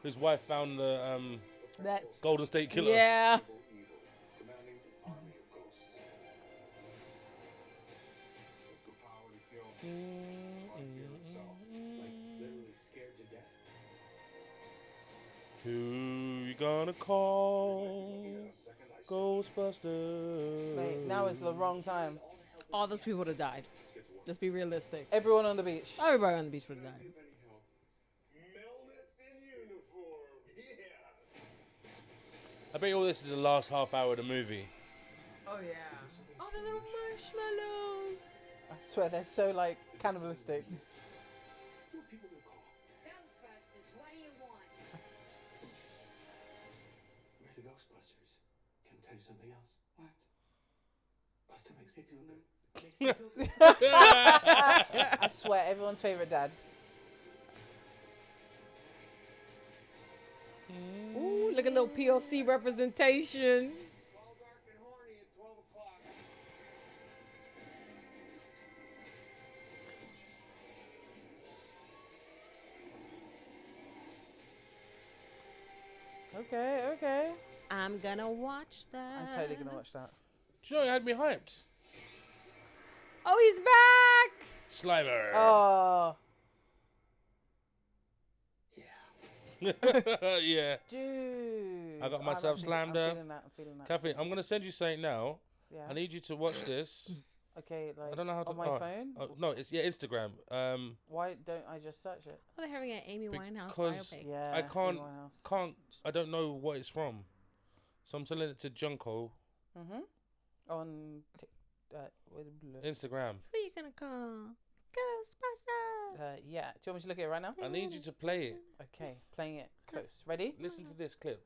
His wife found the That. Golden State Killer. Yeah. Evil, commanding army of ghosts. With the power to kill. Or fear itself. Like literally scared to death. Who you gonna call? Ghostbusters. Mate, now is the wrong time. All those people would have died. Let's be realistic. Everyone on the beach. Everybody on the beach would have died. Melnitz in uniform. Yeah. I bet all this is the last half hour of the movie. Oh yeah. Oh, the little marshmallows. I swear they're so like cannibalistic. Who are people to call? Ghostbusters, what do you want? We're the Ghostbusters. Can I tell you something else? What? Buster makes me feel good. I swear, everyone's favorite dad. Ooh, look at little POC representation. All dark and horny at 12 o'clock. Okay. I'm gonna watch that. I'm totally gonna watch that. Do you know it had me hyped? Oh, he's back. Slimer. Oh, Yeah. dude. I got myself slammed up. I'm feeling that. Catherine, I'm gonna send you something now. Yeah. I need you to watch this. Okay, like I don't know how to. on my phone. Oh, no, it's Instagram. Why don't I just search it? Oh, they're having an Amy Winehouse Because biopic. Yeah. I can't- anyone else. I don't know what it's from, so I'm sending it to Junko On Instagram. Who you gonna call? Ghostbusters. yeah. Do you want me to look at it right now? I need you to play it. Okay, playing it close. Ready? Listen to this clip.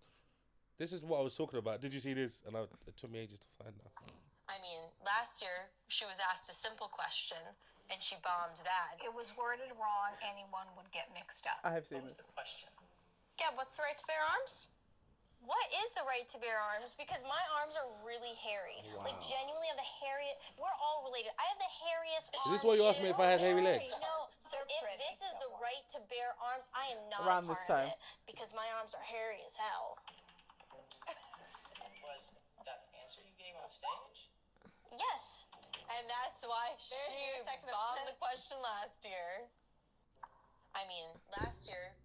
This is what I was talking about. Did you see this? And it took me ages to find out. I mean, last year she was asked a simple question and she bombed that. It was worded wrong, anyone would get mixed up. I have seen this. Question. Yeah, what's the right to bear arms? What is the right to bear arms? Because my arms are really hairy. Like, genuinely have the hairiest. We're all related. I have the hairiest arms. Is this why you asked me if I had hairy legs? No, so if this is the right to bear arms, I am not Around a this part of time. it. Because my arms are hairy as hell. Was that the answer you gave on stage? Yes. And that's why she bombed the question last year. I mean, last year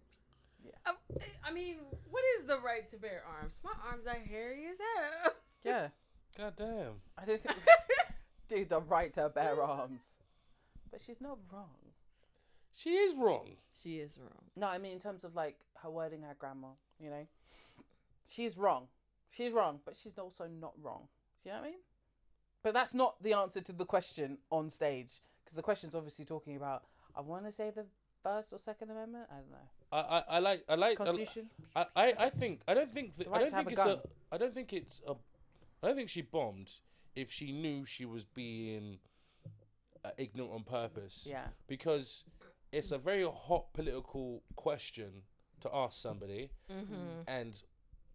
I mean, what is the right to bear arms? My arms are hairy as hell. Yeah. God damn. I don't think dude the right to bear arms. But she's not wrong. She is wrong. She is wrong. No, I mean in terms of like her wording, her grammar, you know. She's wrong. She's wrong, but she's also not wrong. You know what I mean? But that's not the answer to the question on stage. Because the question's obviously talking about, I want to say the First or Second Amendment? I don't know. I like Constitution? I think I don't think The right to have a gun. I don't think she bombed if she knew she was being ignorant on purpose. Yeah. Because it's a very hot political question to ask somebody, and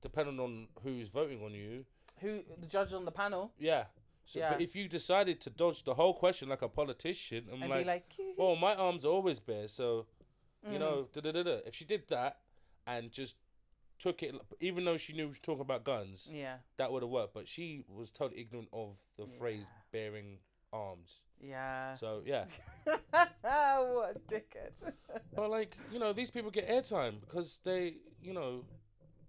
depending on who's voting on you, Who the judge on the panel? yeah. So, Yeah. but if you decided to dodge the whole question like a politician, I'm And like, be like, well, my arms are always bare, so you know, If she did that and just took it, even though she knew she was talking about guns, yeah, that would have worked. But she was totally ignorant of the phrase bearing arms. yeah. So yeah. What a dickhead. But like, you know, these people get airtime because they, you know,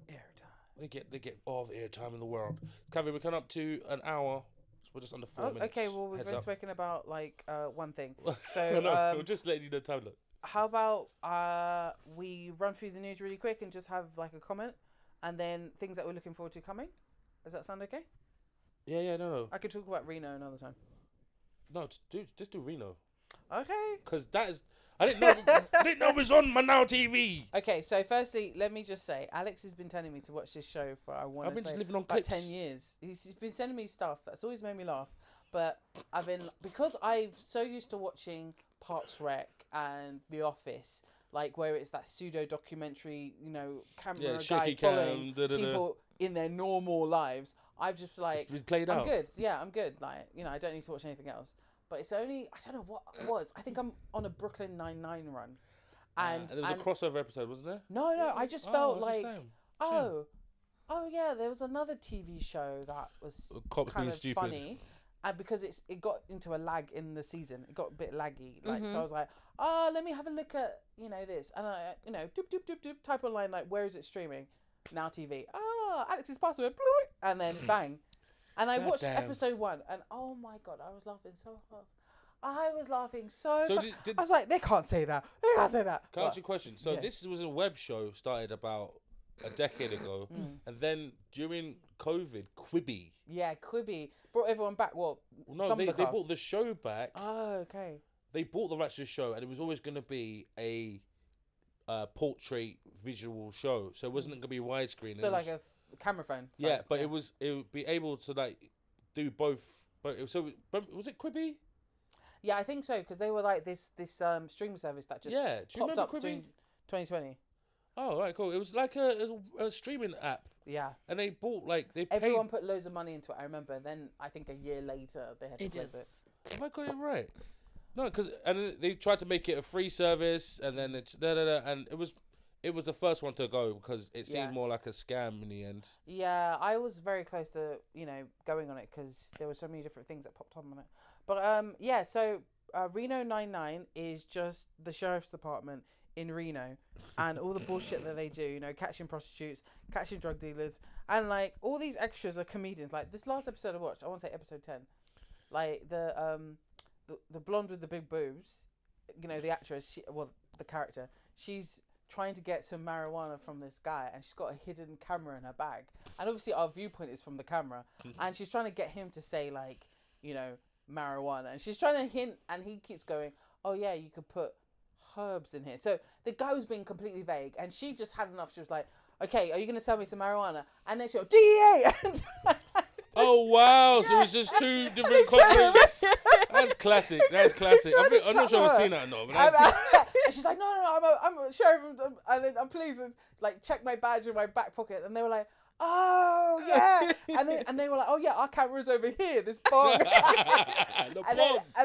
Airtime. they get all the airtime in the world. Cavi, we're coming up to an hour. So we're just under 4 minutes. Okay, well we've Heads been up. speaking about like one thing. No, So we're just letting you know time. Look. how about we run through the news really quick and just have like a comment, and then things that we're looking forward to coming. Does that sound okay? Yeah, no. I could talk about Reno another time. No, just do Reno. Okay. Because that is, I didn't know it was on my Now TV. Okay, so firstly, let me just say, Alex has been telling me to watch this show for I've been just living on about clips. 10 years. He's been sending me stuff that's always made me laugh. But because I'm so used to watching Parks Rec and The Office, like where it's that pseudo documentary, you know, camera guy following people in their normal lives. I've just like, It's been played I'm out. good. Yeah, I'm good. Like, you know, I don't need to watch anything else. But it's only, I don't know what it was. I think I'm on a Brooklyn Nine-Nine run. And there was a crossover episode, wasn't there? No, I just Oh, felt I was just like, saying. oh yeah, there was another TV show that was Cops kind being of stupid. funny. And because it got into a lag in the season, it got a bit laggy. Like, so I was like, oh, let me have a look at, you know, this. And I, you know, doop, doop, doop, doop, type online, like, where is it streaming? Now TV. Oh, Alex's password. And then bang. And I watched episode 1, and oh my God, I was laughing so hard. I was laughing so So hard. I was like, they can't say that. They can't say that. Can I ask you a question? So this was a web show started about a decade ago, and then during COVID, Quibi. Yeah, Quibi brought everyone back. Well, No, some they of the cast. brought the show back. Oh, okay. They bought the rights to the show, and it was always going to be a portrait visual show. So it wasn't going to be widescreen. So like a camera phone. Yeah, size, but it would be able to like do both. But was it Quibi? Yeah, I think so, because they were like this streaming service that just Do you popped remember up Quibi? between 2020. Oh, right, cool. It was like a streaming app, Yeah. and they bought like they paid. Everyone put loads of money into it. I remember. Then I think a year later they had to close it. Have I got it right? No, because and they tried to make it a free service, and then it's and it was the first one to go because it seemed more like a scam in the end. Yeah, I was very close to going on it because there were so many different things that popped up on it. But yeah, so Reno 99 is just the sheriff's department in Reno, and all the bullshit that they do, you know, catching prostitutes, catching drug dealers, and like all these extras are comedians. Like this last episode I watched, I want to say episode 10, like the blonde with the big boobs, you know, the actress, the character, she's trying to get some marijuana from this guy, and she's got a hidden camera in her bag, and obviously our viewpoint is from the camera, and she's trying to get him to say like, you know, marijuana, and she's trying to hint, and he keeps going, oh yeah, you could put herbs in here. So the guy was being completely vague, and she just had enough. She was like, okay, are you going to sell me some marijuana? And then she goes, DEA! Oh wow! So it was just two different couples. That's classic. That's classic. I'm not sure I've seen that or not. But and she's like, no, I'm a sheriff, and then I'm pleased to like check my badge in my back pocket, and they were like, oh yeah, and they were like, oh yeah, our camera's over here, this bong. and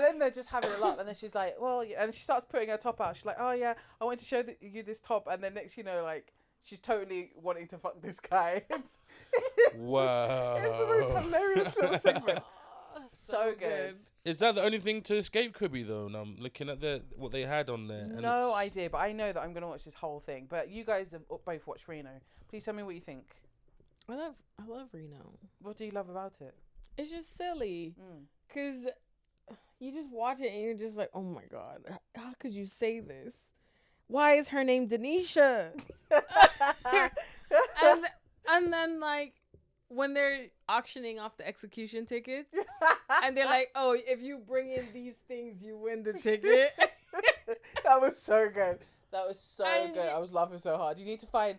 then they're just having a laugh, and then she's like, well, yeah. And she starts putting her top out. She's like, oh yeah, I want to show you this top, and then next, you know, like she's totally wanting to fuck this guy. Wow. It's the most hilarious little segment. So good. Is that the only thing to escape Quibi though? Now I'm looking at what they had on there. And No idea, but I know that I'm going to watch this whole thing. But you guys have both watched Reno. Please tell me what you think. I love Reno. What do you love about it? It's just silly. Cause you just watch it and you're just like, oh my god, how could you say this? Why is her name Denisha? and then like when they're auctioning off the execution tickets, and they're like, oh, if you bring in these things, you win the ticket. That was so good. That was so good. I was laughing so hard. You need to find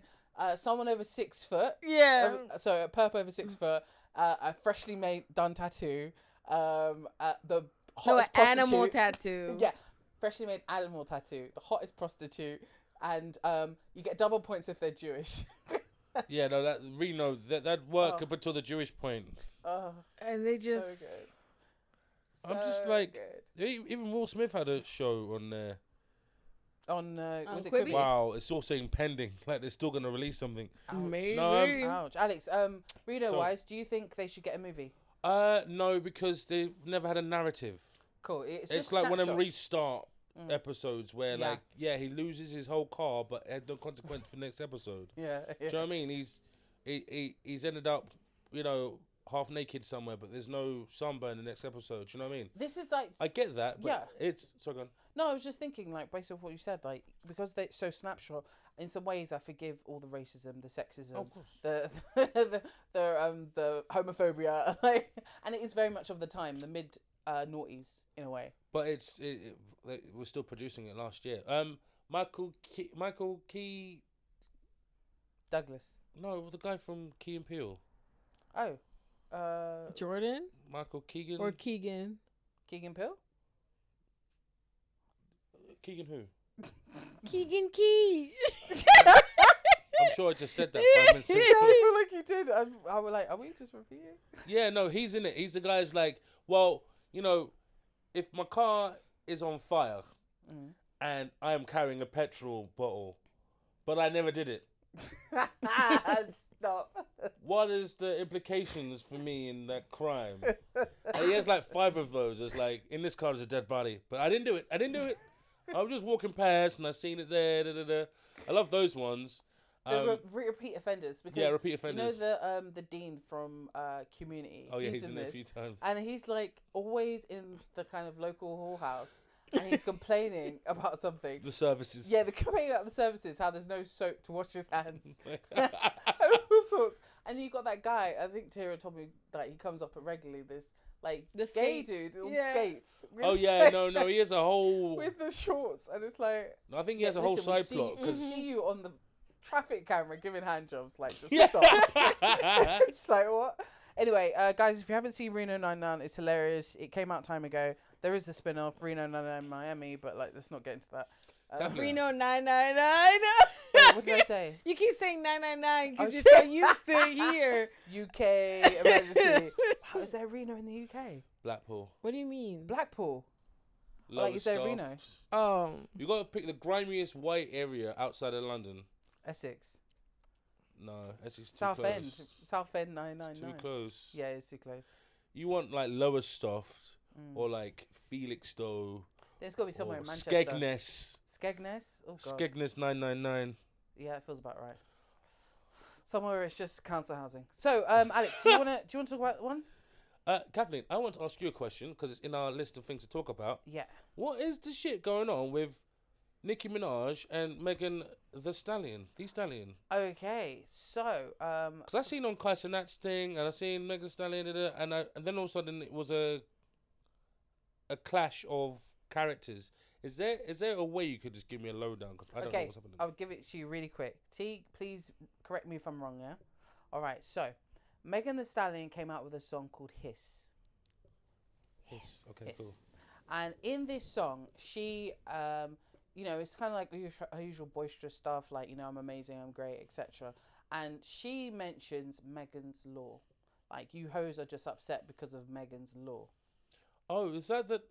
someone over 6 foot. Yeah. So a perp over 6 foot, a freshly done tattoo, the hottest prostitute. Animal tattoo. Yeah, freshly made animal tattoo, the hottest prostitute, and you get double points if they're Jewish. Yeah, no, that Reno, that work up until the Jewish point. And they just. So good. I'm just like, even Will Smith had a show on there. On was it Quibi? Quibi? Wow, it's all saying pending. Like they're still gonna release something. Maybe. No, Ouch, Alex. Reno wise, do you think they should get a movie? No, because they've never had a narrative. Cool. It's It's just like one of them snapshots. restart episodes where, Yeah. like, he loses his whole car, but has no consequence for the next episode. Yeah. Do you know what I mean? He's ended up, half naked somewhere, but there's no sunburn in the next episode. Do you know what I mean? This is like. I get that, but Yeah. it's so gone. No, I was just thinking, like, based off what you said, like, because they're so snapshot. In some ways, I forgive all the racism, the sexism, Of course. the homophobia, like, and it is very much of the time, the mid noughties in a way. But we're still producing it last year. Michael Key. Douglas. No, the guy from Key and Peele. Oh, Jordan Michael Keegan. or Keegan. Keegan Peele. Keegan who? Keegan Key. I'm sure I just said that 5 minutes ago. Yeah, I feel like you did. I was like, are we just repeating? Yeah, no, he's in it. He's the guy's like, well, if my car is on fire and I am carrying a petrol bottle, but I never did it, Stop. what is the implications for me in that crime? And he has like 5 of those. It's like, in this car is a dead body, but I didn't do it. I was just walking past and I seen it there. Da, da, da. I love those ones. Repeat offenders. Because, Yeah, repeat offenders. You know the dean from Community. Oh yeah, he's in this, there a few times. and he's like always in the kind of local whorehouse, and he's complaining about something. The services. Yeah, they're complaining about the services, how there's no soap to wash his hands, and all sorts. And you got that guy. I think Tara told me that he comes up regularly. This like The gay skate- dude on yeah. skates. Oh yeah, no, he has a whole. With the shorts, and it's like. I think he has a whole Listen, we side plot we because. see you on the traffic camera giving handjobs. Like, just Yeah. stop. It's like, what? Anyway, guys, if you haven't seen Reno 99, it's hilarious. It came out time ago. There is a spin-off, Reno 99 Miami, but like, let's not get into that. Definitely. Reno 999. Wait, what did I say? You keep saying 999 because Oh, you're shit. so used to it here. UK emergency. How is there Reno in the UK? Blackpool. What do you mean? Blackpool. Lower you say Reno? staffed. Oh. You got to pick the grimiest white area outside of London. Essex. No, Essex is too South close. End. South End It's 999. too close. Yeah, it's too close. You want like Lower Staffed or like Felixstowe There's got to be somewhere or in Manchester. Skegness. Skegness? Oh, God. Skegness 999. Yeah, it feels about right. Somewhere where it's just council housing. So, Alex, do you want to talk about one? Kathleen, I want to ask you a question because it's in our list of things to talk about. Yeah. What is the shit going on with Nicki Minaj and Megan the Stallion? Okay, so Because I seen on Kai Cenat's thing and I seen Megan Thee Stallion and then all of a sudden it was a clash of characters. Is there a way you could just give me a lowdown? Because I don't know what's happening. I'll give it to you really quick. T, please correct me if I'm wrong. Yeah. All right. So, Megan Thee Stallion came out with a song called Hiss. Hiss. Okay, Hiss. cool. And in this song, she, it's kind of like her usual boisterous stuff, like, I'm amazing, I'm great, etc. And she mentions Megan's Law. Like, you hoes are just upset because of Megan's Law. Oh, is that the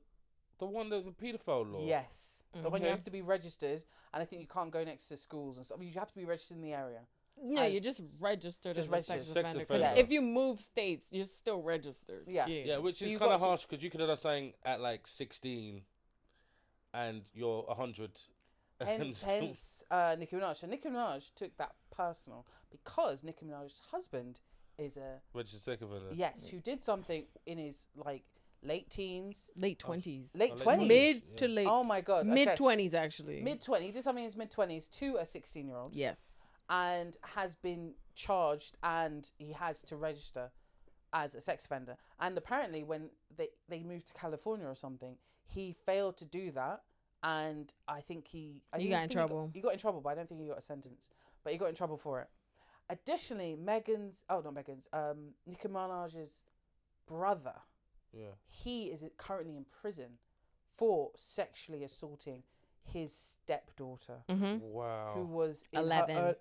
one that the paedophile law? Yes. The one you Okay. have to be registered, and I think you can't go next to schools and stuff. You have to be registered in the area. No, as- you're just registered Just as a registered. sex Sex offender. 'Cause offender. if you move states, you're still registered. Yeah. Yeah, which is You kind got of to- harsh because you could have done something at like 16 and you're 100. and still- Hence, Nicki Minaj. And Nicki Minaj took that personal because Nicki Minaj's husband is a Registered sex offender. yes, who did something in his like late teens, Late 20s. late late 20s. 20s. Mid to late. Oh my god, Mid okay. 20s, actually. Mid 20s. He did something in his mid 20s to a 16-year-old Yes. and has been charged, and he has to register as a sex offender. And apparently, when they moved to California or something, he failed to do that. And I think he got in trouble. He got in trouble, but I don't think he got a sentence. But he got in trouble for it. Additionally, Nicki Minaj's brother, Yeah. he is currently in prison for sexually assaulting his stepdaughter, Mm-hmm. Wow. who was in 11.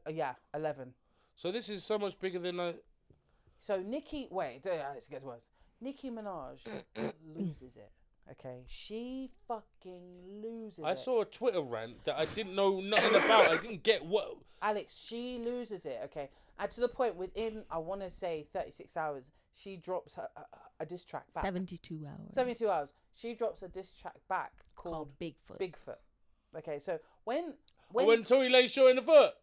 11. So this is so much bigger than I. So Nicki, it gets worse. Nicki Minaj loses it. Okay, she fucking loses I it. saw a Twitter rant that I didn't know nothing about. I didn't get what. Alex, she loses it. Okay, and to the point within, I want to say 36 hours, she drops a diss track back. 72 hours. 72 hours. She drops a diss track back called Bigfoot. Bigfoot. Okay, so when Tory Lanez shot in the foot.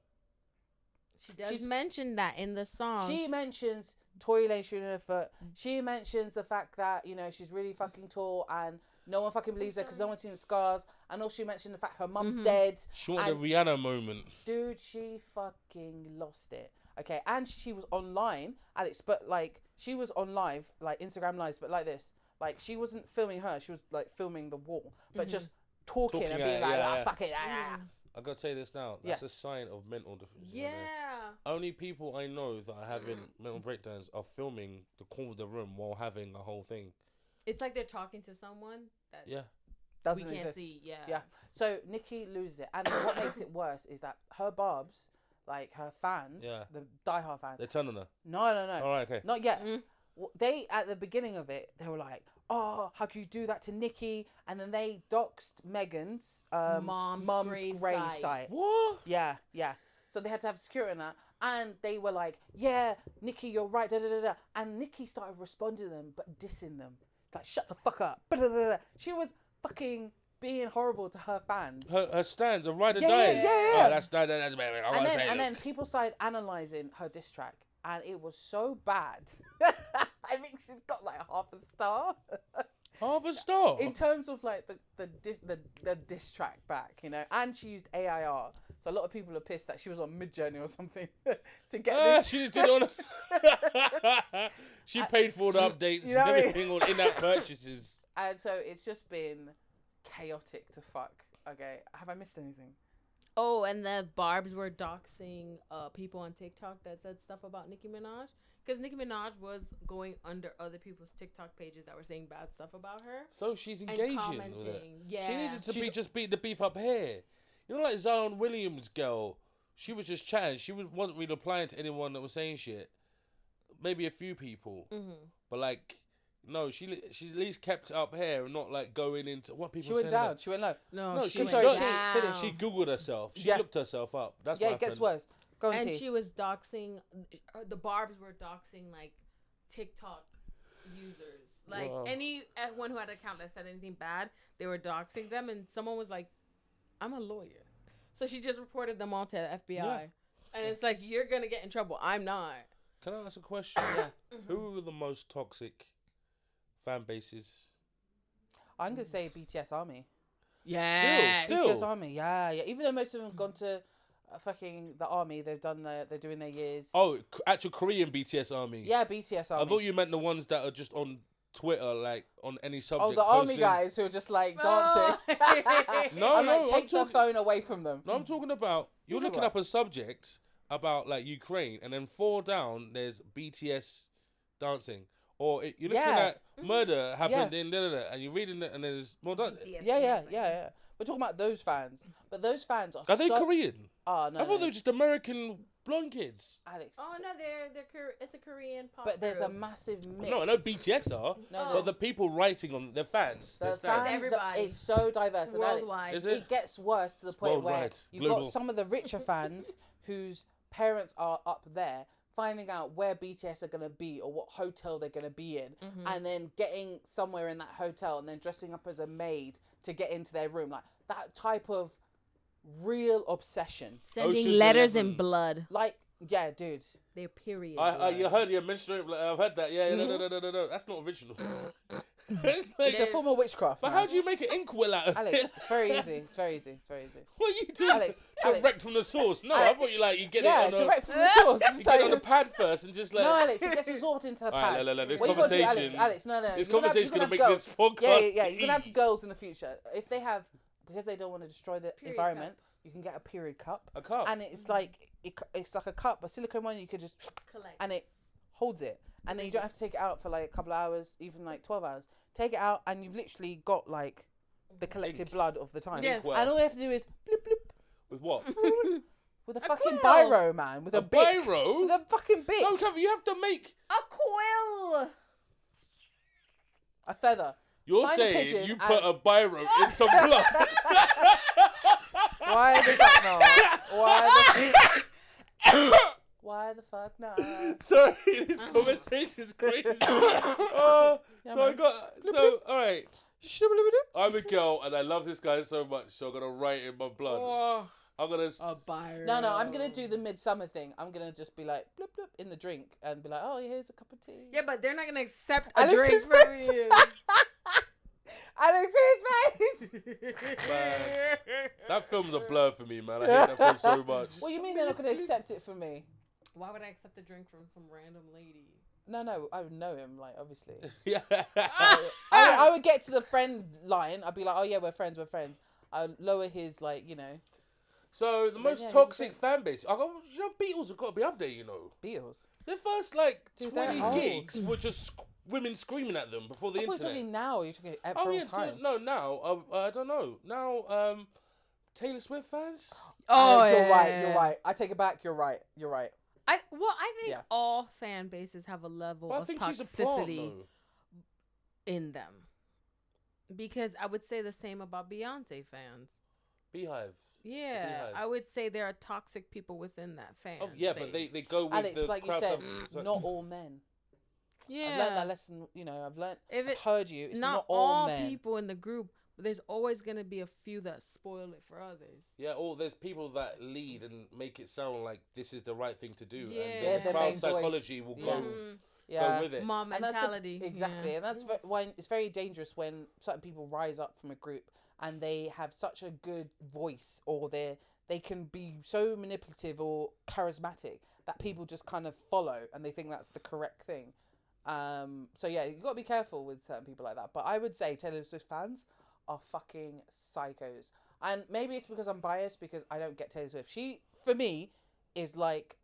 She does she's- mention that in the song. she mentions Tory Lanez shooting her foot, she mentions the fact that, you know, she's really fucking tall and no one fucking believes her because no one's seen the scars. And also she mentioned the fact her mum's dead. She wanted a And- Rihanna moment. Dude, she fucking lost it. Okay, and she was online, Alex, but like she was on live, like Instagram lives, but like this. Like she wasn't filming her, she was like filming the wall, but just talking and Talking being at like, it, yeah. fuck it. Ah. I gotta say this now. That's a Yes. sign of mental deficiency. yeah. Only people I know that are having mental breakdowns are filming the corner of the room while having a whole thing. It's like they're talking to someone that Yeah. Doesn't we can't exist. see. Yeah. Yeah. So Nicki loses it, and what makes it worse is that her barbs, like her fans, Yeah. the diehard fans. They're telling her. No. All right, okay. Not yet. They at the beginning of it, they were like, "Oh, how could you do that to Nicki?" And then they doxed Megan's Mom's grave gravesite. site. What? Yeah, yeah. So they had to have security on that, and they were like, "Yeah, Nicki, you're right." Da da da da. And Nicki started responding to them, but dissing them, like, "Shut the fuck up." Da, da, da, da. She was fucking being horrible to her fans. Her stands, the ride or Yeah, dies. yeah, yeah. Oh, that's baby. I and gotta then, say and it. then people started analyzing her diss track, and it was so bad. I think she's got like half a star Half a star. in terms of like the diss track back, you know. And she used AIR, so a lot of people are pissed that she was on Midjourney or something to get this. She just did it on. She paid for the updates You know and what I mean? everything on in-app purchases. And so it's just been chaotic to fuck. Okay, have I missed anything? Oh, and the Barbs were doxing people on TikTok that said stuff about Nicki Minaj. Because Nicki Minaj was going under other people's TikTok pages that were saying bad stuff about her. So she's And engaging with it. commenting. Yeah. She needed to just beat the beef up here. You know, like Zion Williams' girl. She was just chatting. She wasn't really replying to anyone that was saying shit. Maybe a few people. Mm-hmm. But like, no, she at least kept it up here and not like going into what people She went saying down. about- She went low. No, No, she she went sorry, down. finish. She Googled herself. She Yeah. looked herself up. That's Yeah, what it gets happened. worse. Go on, And T. she was doxing, the Barbs were doxing like TikTok users. Like Wow. anyone who had an account that said anything bad, they were doxing them. And someone was like, I'm a lawyer. So she just reported them all to the FBI. Yeah. And it's like, you're going to get in trouble. I'm not. Can I ask a question? Yeah. Who are the most toxic fan bases? I'm gonna say BTS Army. Yeah. Still. BTS Army. Yeah, yeah. Even though most of them have gone to fucking the army, they're doing their years. Oh, actual Korean BTS army. Yeah, BTS Army. I thought you meant the ones that are just on Twitter, like on any subject. Oh, the army posting. guys who are just like Oh. dancing. No, I'm no, like, take the talking- phone away from them. No, I'm talking about you're talking looking up a subject about like Ukraine, and then 4 down there's BTS dancing, or you're looking Yeah. at murder happened Yeah. in da, and you're reading it, and there's more done. Yeah. We're talking about those fans, but those fans are. Are they so... Korean? Oh no, I thought no. they were just American blonde kids. Alex. Oh, no, it's a Korean pop But there's a group. massive mix. No, I know BTS are, No, but the people writing on their fans. the their fans, stands. Everybody. it's so diverse. It's and Alex, worldwide. Is it it? gets worse to the point where worldwide, you've global. got some of the richer fans whose parents are up there finding out where BTS are going to be or what hotel they're going to be in, and then getting somewhere in that hotel and then dressing up as a maid to get into their room. Like, that type of real obsession. Sending Ocean's letters 11. in blood. Like, yeah, dude. Their period. You heard you mentioned it. I've heard that. Yeah, no. That's not original. It's like, It's a form of witchcraft. but man. how do you make an inkwell out of Alex, it? it's very easy. It's very easy. It's very easy. What are you doing? Alex, Direct from the source. No, I thought you get Yeah, it on direct from the source. you get it on the pad first and just like. No, Alex, it gets absorbed into the All right, pad. no, this What you gotta do, conversation. Alex, no. This You're gonna have- conversation's you're gonna make girls. this podcast. Yeah. You're gonna have eat. girls in the future. If they have, because they don't want to destroy the Period environment, you can get a period cup. A cup. And it's like it's like a cup, a silicone one. You could just Collect. and it holds it, and then you don't have to take it out for like a couple of hours, even like 12 hours. Take it out, and you've literally got like the collected Ink. blood of the time. Yes. Inkwell. And all you have to do is bloop bloop With what? with a fucking quill. biro, man, with a, A bic. biro? With a fucking bic. No, Kevin, you have to make. A quill. A feather. You're Find a saying pigeon you put and- a biro in some blood. Why the fuck not? Why the fuck not? Sorry, this conversation's crazy. Oh, Yeah, so I man. got. So, alright. I'm a girl and I love this guy so much, so I'm gonna write it in my blood. Oh, I'm gonna. a biro. No, I'm gonna do the midsummer thing. I'm gonna just be like bloop bloop in the drink and be like, oh, here's a cup of tea. Yeah, but they're not gonna accept a Alex's drink from face. you. Alex's face. Man, that film's a blur for me, man. I hate that film so much. What do you mean they're not gonna accept it from me? Why would I accept a drink from some random lady? No, I would know him, like, obviously. Yeah. I would get to the friend line. I'd be like, oh yeah, we're friends. I'd lower his, like, you know, So the But most yeah, he's toxic great. fan base. Beatles have got to be up there, you know. Beatles. Their first like Dude, they're 20 old. gigs were just women screaming at them before the I thought you were internet. talking now. You're talking at Oh for yeah, all time. no, now I don't know. Now Taylor Swift fans. Oh, You're right. yeah. You're right. I take it back. You're right. I think Yeah. all fan bases have a level But I of think she's a plant, toxicity though. in them. Because I would say the same about Beyonce fans. Beehives. Yeah, Beehive. I would say there are toxic people within that fan. Oh yeah, but they base. go with Alex, the like you crowd said, stuff. not all men. Yeah, I've learned that lesson. You know, If I've heard you. It's not all all men. people in the group, but there's always gonna be a few that spoil it for others. Yeah, or there's people that lead and make it sound like this is the right thing to do, Yeah. and They're the the crowd main psychology voice. will Yeah. go Yeah. with it. Mom And that's the- mentality. exactly, Yeah. and that's when it's very dangerous when certain people rise up from a group and they have such a good voice, or they can be so manipulative or charismatic that people just kind of follow and they think that's the correct thing. So yeah, you got to be careful with certain people like that. But I would say Taylor Swift fans are fucking psychos, and maybe it's because I'm biased because I don't get Taylor Swift. She, for me, is like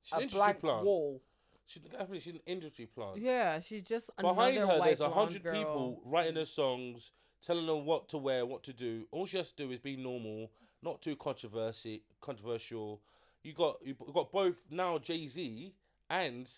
She's an a industry blank plant. wall. She's an industry plant. Yeah, she's just Behind another her, white there's blonde 100 girl. people writing her songs, telling her what to wear, what to do. All she has to do is be normal, not too controversial. You've got both now Jay-Z and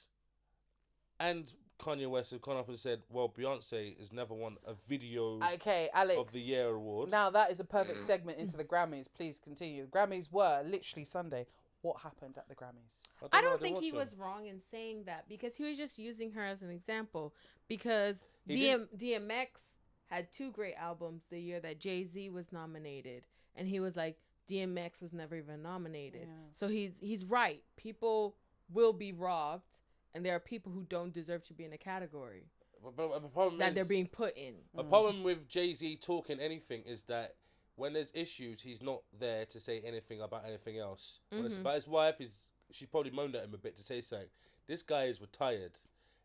Kanye West have gone up and said, well, Beyonce has never won a video Okay, Alex. of the year award. Now that is a perfect segment into the Grammys. Please continue. The Grammys were literally Sunday. What happened at the Grammys? I know, don't didn't think watch he them. was wrong in saying that because he was just using her as an example. Because He DMX had 2 great albums the year that Jay-Z was nominated, and he was like, DMX was never even nominated. Yeah. So he's right. People will be robbed, and there are people who don't deserve to be in a category But the problem that is, they're being put in. a problem with Jay-Z talking anything is that when there's issues, he's not there to say anything about anything else. When it's about his wife, she's probably moaned at him a bit to say something. This guy is retired.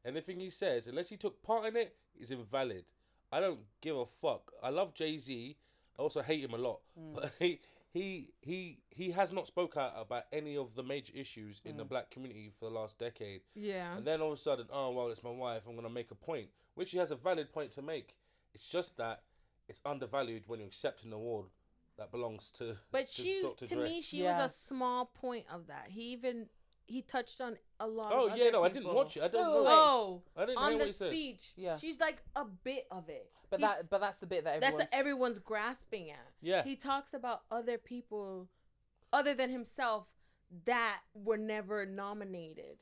Anything he says, unless he took part in it, is invalid. I don't give a fuck. I love Jay-Z. I also hate him a lot. But he has not spoke out about any of the major issues in the black community for the last decade. Yeah. And then all of a sudden, oh, well, it's my wife. I'm going to make a point, which he has a valid point to make. It's just that it's undervalued when you accept an award that belongs to But to Dr. to Dre. me, she Yeah. was a small point of that. He touched on a lot Oh, of yeah, other no, I didn't people. watch it. I don't No, know. Oh, I didn't hear on what the he said. speech. Yeah. She's like a bit of it. But that's the bit that That's everyone's... what everyone's grasping at. Yeah. He talks about other people, other than himself, that were never nominated.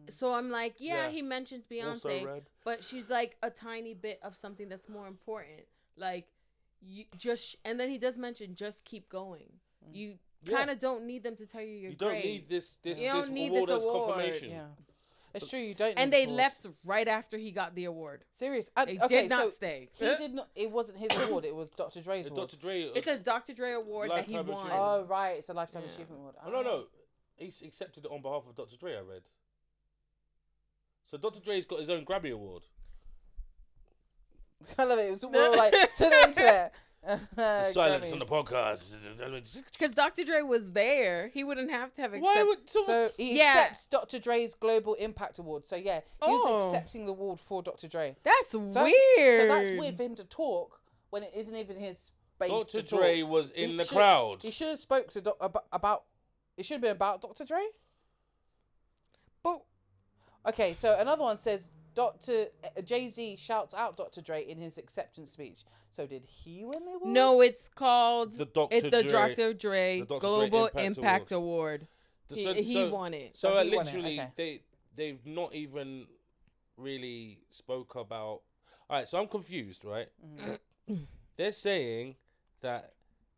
So I'm like, yeah, he mentions Also Beyonce, Red. but she's like a tiny bit of something that's more important. Like, you just, and then he does mention just keep going. You kind of don't need them to tell you you're You don't great. need this You don't need award this as award. confirmation. Yeah. It's true, you don't need And they this award. left right after he got the award. Serious. They Okay, did not so stay. He did not. It wasn't his award. It was Dr. Dre's award. Dr. Dre. It's a Dr. Dre award that he Lifetime won. achievement. Oh right, it's a lifetime achievement award. Oh, no. He accepted it on behalf of Dr. Dre, I read. So Dr. Dre's got his own Grammy Award. I love it. It was more like to the internet. The silence on the podcast. Because Dr. Dre was there. He wouldn't have to have accepted. Why would So he accepts Dr. Dre's Global Impact Award. So yeah, he was accepting the award for Dr. Dre. That's So weird. So that's weird for him to talk when it isn't even his space. Dr. to Dre talk. was in He the should- crowd. He should have spoke to about. It should have been about Dr. Dre. But okay, so another one says Dr. Jay-Z shouts out Dr. Dre in his acceptance speech. So did he win the award? no, it's called The Dr. It's the Dre- Dr. Dre the Dr. Dre Global Impact Impact Award. He won it. So Oh, he won it, literally, okay. they've not even really spoke about. All right, so I'm confused, right? They're saying that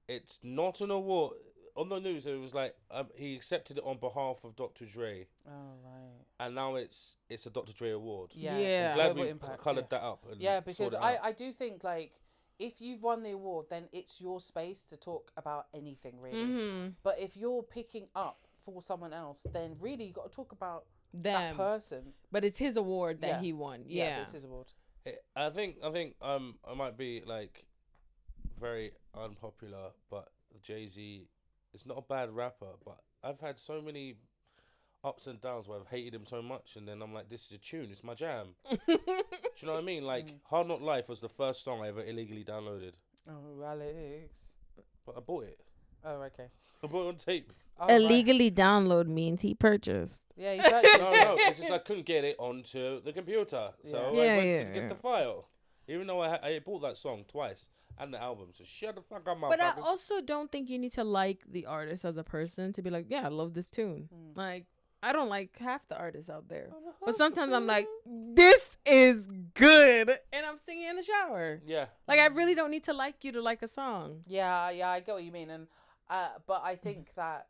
it's not an award. On the news, it was like he accepted it on behalf of Dr. Dre, Oh right. and now it's a Dr. Dre award. Yeah. Yeah. I'm glad Global we Impact, coloured yeah. that up. And Yeah, because sorted it out. I do think like if you've won the award, then it's your space to talk about anything really. Mm-hmm. But if you're picking up for someone else, then really you got to talk about that Them. person. But it's his award that Yeah. he won. But Yeah. it's his award. I think I might be like very unpopular, but Jay-Z is not a bad rapper, but I've had so many ups and downs where I've hated him so much, and then I'm like, this is a tune, it's my jam. Do you know what I mean? Like Hard Knock Life was the first song I ever illegally downloaded, Oh, Alex. but I bought it. Oh, okay. I bought it on tape. Oh, right. Illegally download means he purchased. Yeah, he purchased No, it. it's just I couldn't get it onto the computer, so Yeah. I Yeah, went yeah, to get yeah. the file. Even though I bought that song twice and the album, so shut the fuck up, But I motherfuckers. also don't think you need to like the artist as a person to be like, yeah, I love this tune. Like, I don't like half the artists out there. But sometimes I'm like, this is good. And I'm singing in the shower. Yeah. Like, I really don't need to like you to like a song. Yeah, I get what you mean, and but I think that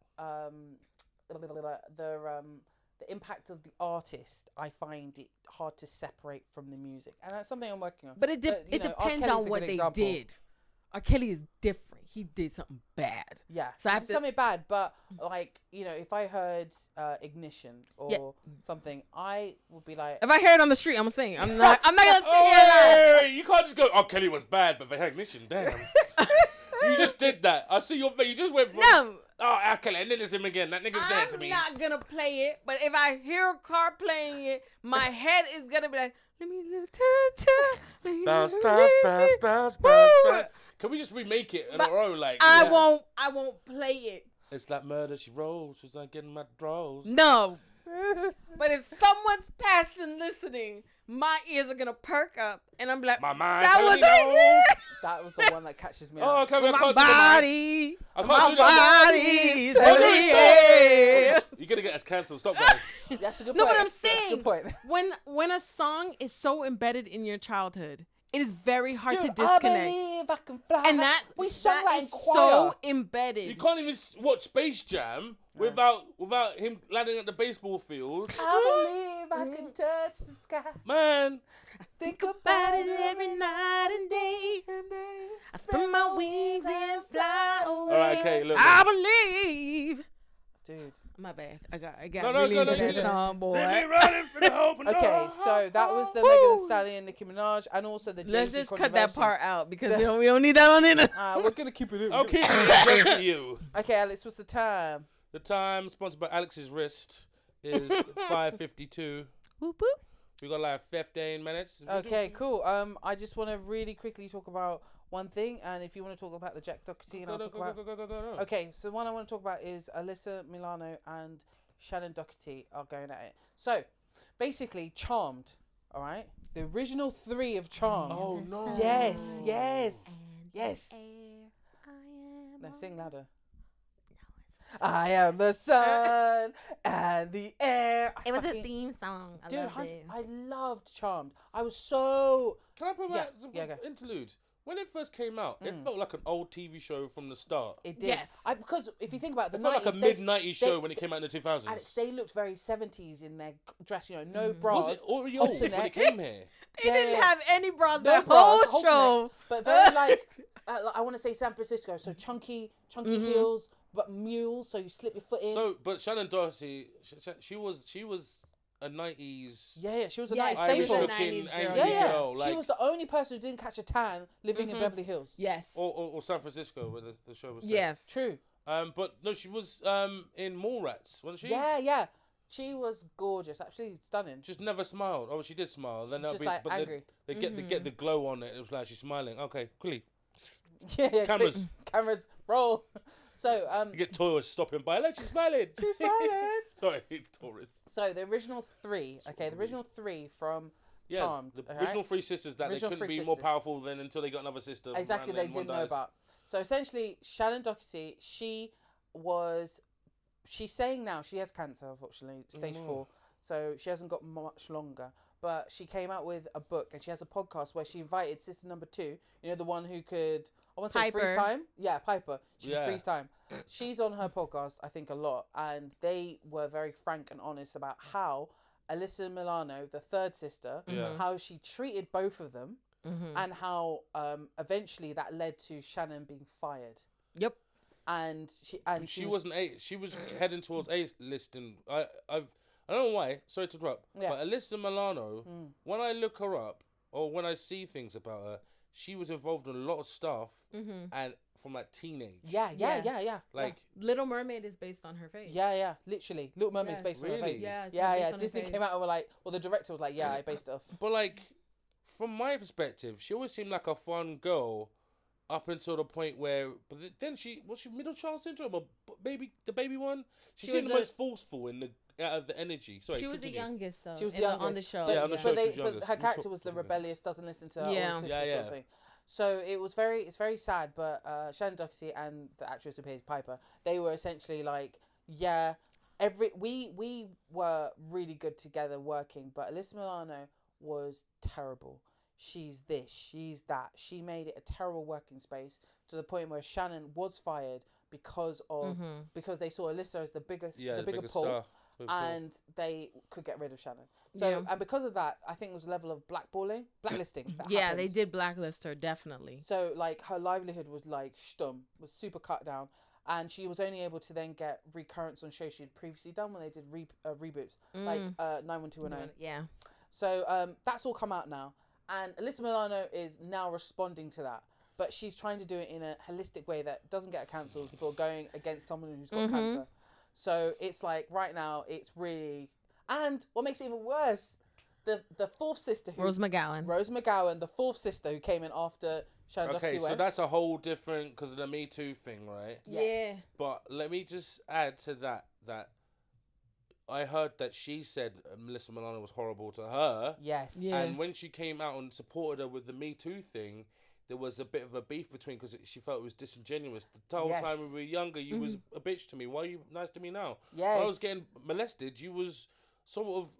the impact of the artist, I find it hard to separate from the music, and that's something I'm working on. But it you it know, R. depends Kelly's on a what good they example. did. R. Kelly is different. He did something bad. Yeah, So I have it's to- something bad, but like if I heard Ignition or something, I would be like, If I hear it on the street, I'm gonna sing. I'm not gonna sing Oh, it loud. hey, you can't just go, oh, Kelly was bad, but they had Ignition, damn. You just did that. I see your face. You just went from, No. oh, R. Kelly, and then it's him again. That nigga's dead to I'm me. not gonna play it, but if I hear a car playing it, my head is gonna be like, let me look Bounce, bounce, bounce, bounce, bounce, bounce. Can we just remake it on But our own? Like, I yeah. won't play it. It's like murder, she rolls. She's like getting my draws. No. But if someone's passing listening, my ears are gonna perk up and I'm like, My mind. that was telling me no. it. that was the one that catches me. Oh, out. okay, I My can't do the mind. body. I can't My do that. body's Oh, no, telling stop. you. You're gonna get us cancelled. Stop, guys. That's a good No, point. but I'm That's a saying good point. when a song is so embedded in your childhood, it is very hard Dude, to disconnect. I believe I can fly. And that we sung that that in is choir. so embedded. You can't even watch Space Jam without him landing at the baseball field. I believe I can touch the sky. Man. Think about it every night and day. I spread my wings and fly away. All right, okay, look. I believe. Dude. My bad. I got No, really go, into no, that you- song, boy. Take me running for the hope and Okay, no. so that was the Megan Thee Stallion, Nicki Minaj, and also the Jay-Z Let's just cut that controversy. part out because we don't need that on in. We're gonna keep it in. Okay, just for you. Okay, Alex, what's the time? The time sponsored by Alex's Wrist is 5:52. Whoop whoop. We got like 15 minutes. Okay, cool. I just want to really quickly talk about one thing, and if you want to talk about the Jack Doherty, and I'll talk about. Go. Okay, so the one I want to talk about is Alyssa Milano and Shannon Doherty are going at it. So, basically, Charmed. All right, the original 3 of Charmed. Oh no. Yes. No, sing louder. I am the sun and the air. It was a theme song. I Dude, loved it. I loved Charmed. I was so... Can I put that go. interlude? When it first came out, it felt like an old TV show from the start. It did. Yes. Because if you think about it, It felt like a mid-90s show when it came out in the 2000s. And they looked very 70s in their dress, you know, no bras. Was it already old when it came here? They didn't have any bras No the bras, whole show. But very like, I want to say San Francisco, so chunky heels, but mules, so you slip your foot in. So, but Shannon Doherty, she was a 90s. Yeah, she was a Yeah, nice she was staple. a Irish-looking 90s angry girl. girl. Like, she was the only person who didn't catch a tan living in Beverly Hills. Yes. or San Francisco, where the show was set. Yes. True. But no, she was in Mallrats, wasn't she? Yeah. She was gorgeous, absolutely stunning. Just never smiled. Oh, she did smile. Then She's just, like, but angry. They get the glow on it. It was like she's smiling. Okay, quickly. Yeah, Cameras. Cameras, roll. So, You get tourists stopping by. Look, she's smiling. She's smiling. Sorry, tourists. So the original three, from Yeah, Charmed. the alright? original three sisters that Original they couldn't three be more sisters. powerful than until they got another sister. Exactly, and they then one didn't know dies. about. So essentially, Shannon Doherty, she's saying now she has cancer, unfortunately, stage 4. So she hasn't got much longer. But she came out with a book and she has a podcast where she invited sister number 2, you know, the one who could, I want to say freeze Piper. time. Yeah, Piper. She Yeah. could freeze time. She's on her podcast, I think, a lot. And they were very frank and honest about how Alyssa Milano, the third sister, Yeah. how she treated both of them. And how eventually that led to Shannon being fired. Yep. And She wasn't she was heading towards A-listing. I don't know why. Sorry to interrupt. Yeah. But Alyssa Milano, when I look her up or when I see things about her, she was involved in a lot of stuff, and from like teenage. Yeah. Like Little Mermaid is based on her face. Yeah, literally. Little Mermaid's Yeah. based on her Really? face. Yeah, it's Yeah. based on her Disney face. came out and were like, well, the director was like, yeah, I based it off. But like, from my perspective, she always seemed like a fun girl, up until the point where. But then she middle child syndrome or the baby one. She She seemed was the most forceful in the out of the energy. Sorry, She was the continue. youngest though. She was the in the- youngest. on the show. But, Yeah, on the but show she they, was but youngest. her We'll character talk was the about it. rebellious, doesn't listen to her Yeah. older sister Yeah, sort yeah. of thing. So it's very sad. But Shannon Doherty and the actress who plays Piper, they were essentially like, yeah, we were really good together working, but Alyssa Milano was terrible. She's this, she's that. She made it a terrible working space to the point where Shannon was fired because they saw Alyssa as the bigger pull, star. and they could get rid of Shannon. So Yeah. and because of that, I think there was a level of blacklisting. That Yeah, happened. they did blacklist her definitely. So like her livelihood was like was super cut down, and she was only able to then get recurrence on shows she'd previously done when they did reboots, like 91210. Yeah. So that's all come out now, and Alyssa Milano is now responding to that, but she's trying to do it in a holistic way that doesn't get her cancelled for going against someone who's got cancer. So it's like right now it's really, and what makes it even worse, the fourth sister who Rose McGowan, the fourth sister who came in after Shannon Okay, Doherty so went. that's a whole different because of the Me Too thing, right? Yes. But let me just add to that I heard that she said Melissa Milano was horrible to her. Yes. Yeah. And when she came out and supported her with the Me Too thing, there was a bit of a beef between because she felt it was disingenuous. The whole Yes. time we were younger, you was a bitch to me. Why are you nice to me now? Yes. When I was getting molested, you was sort of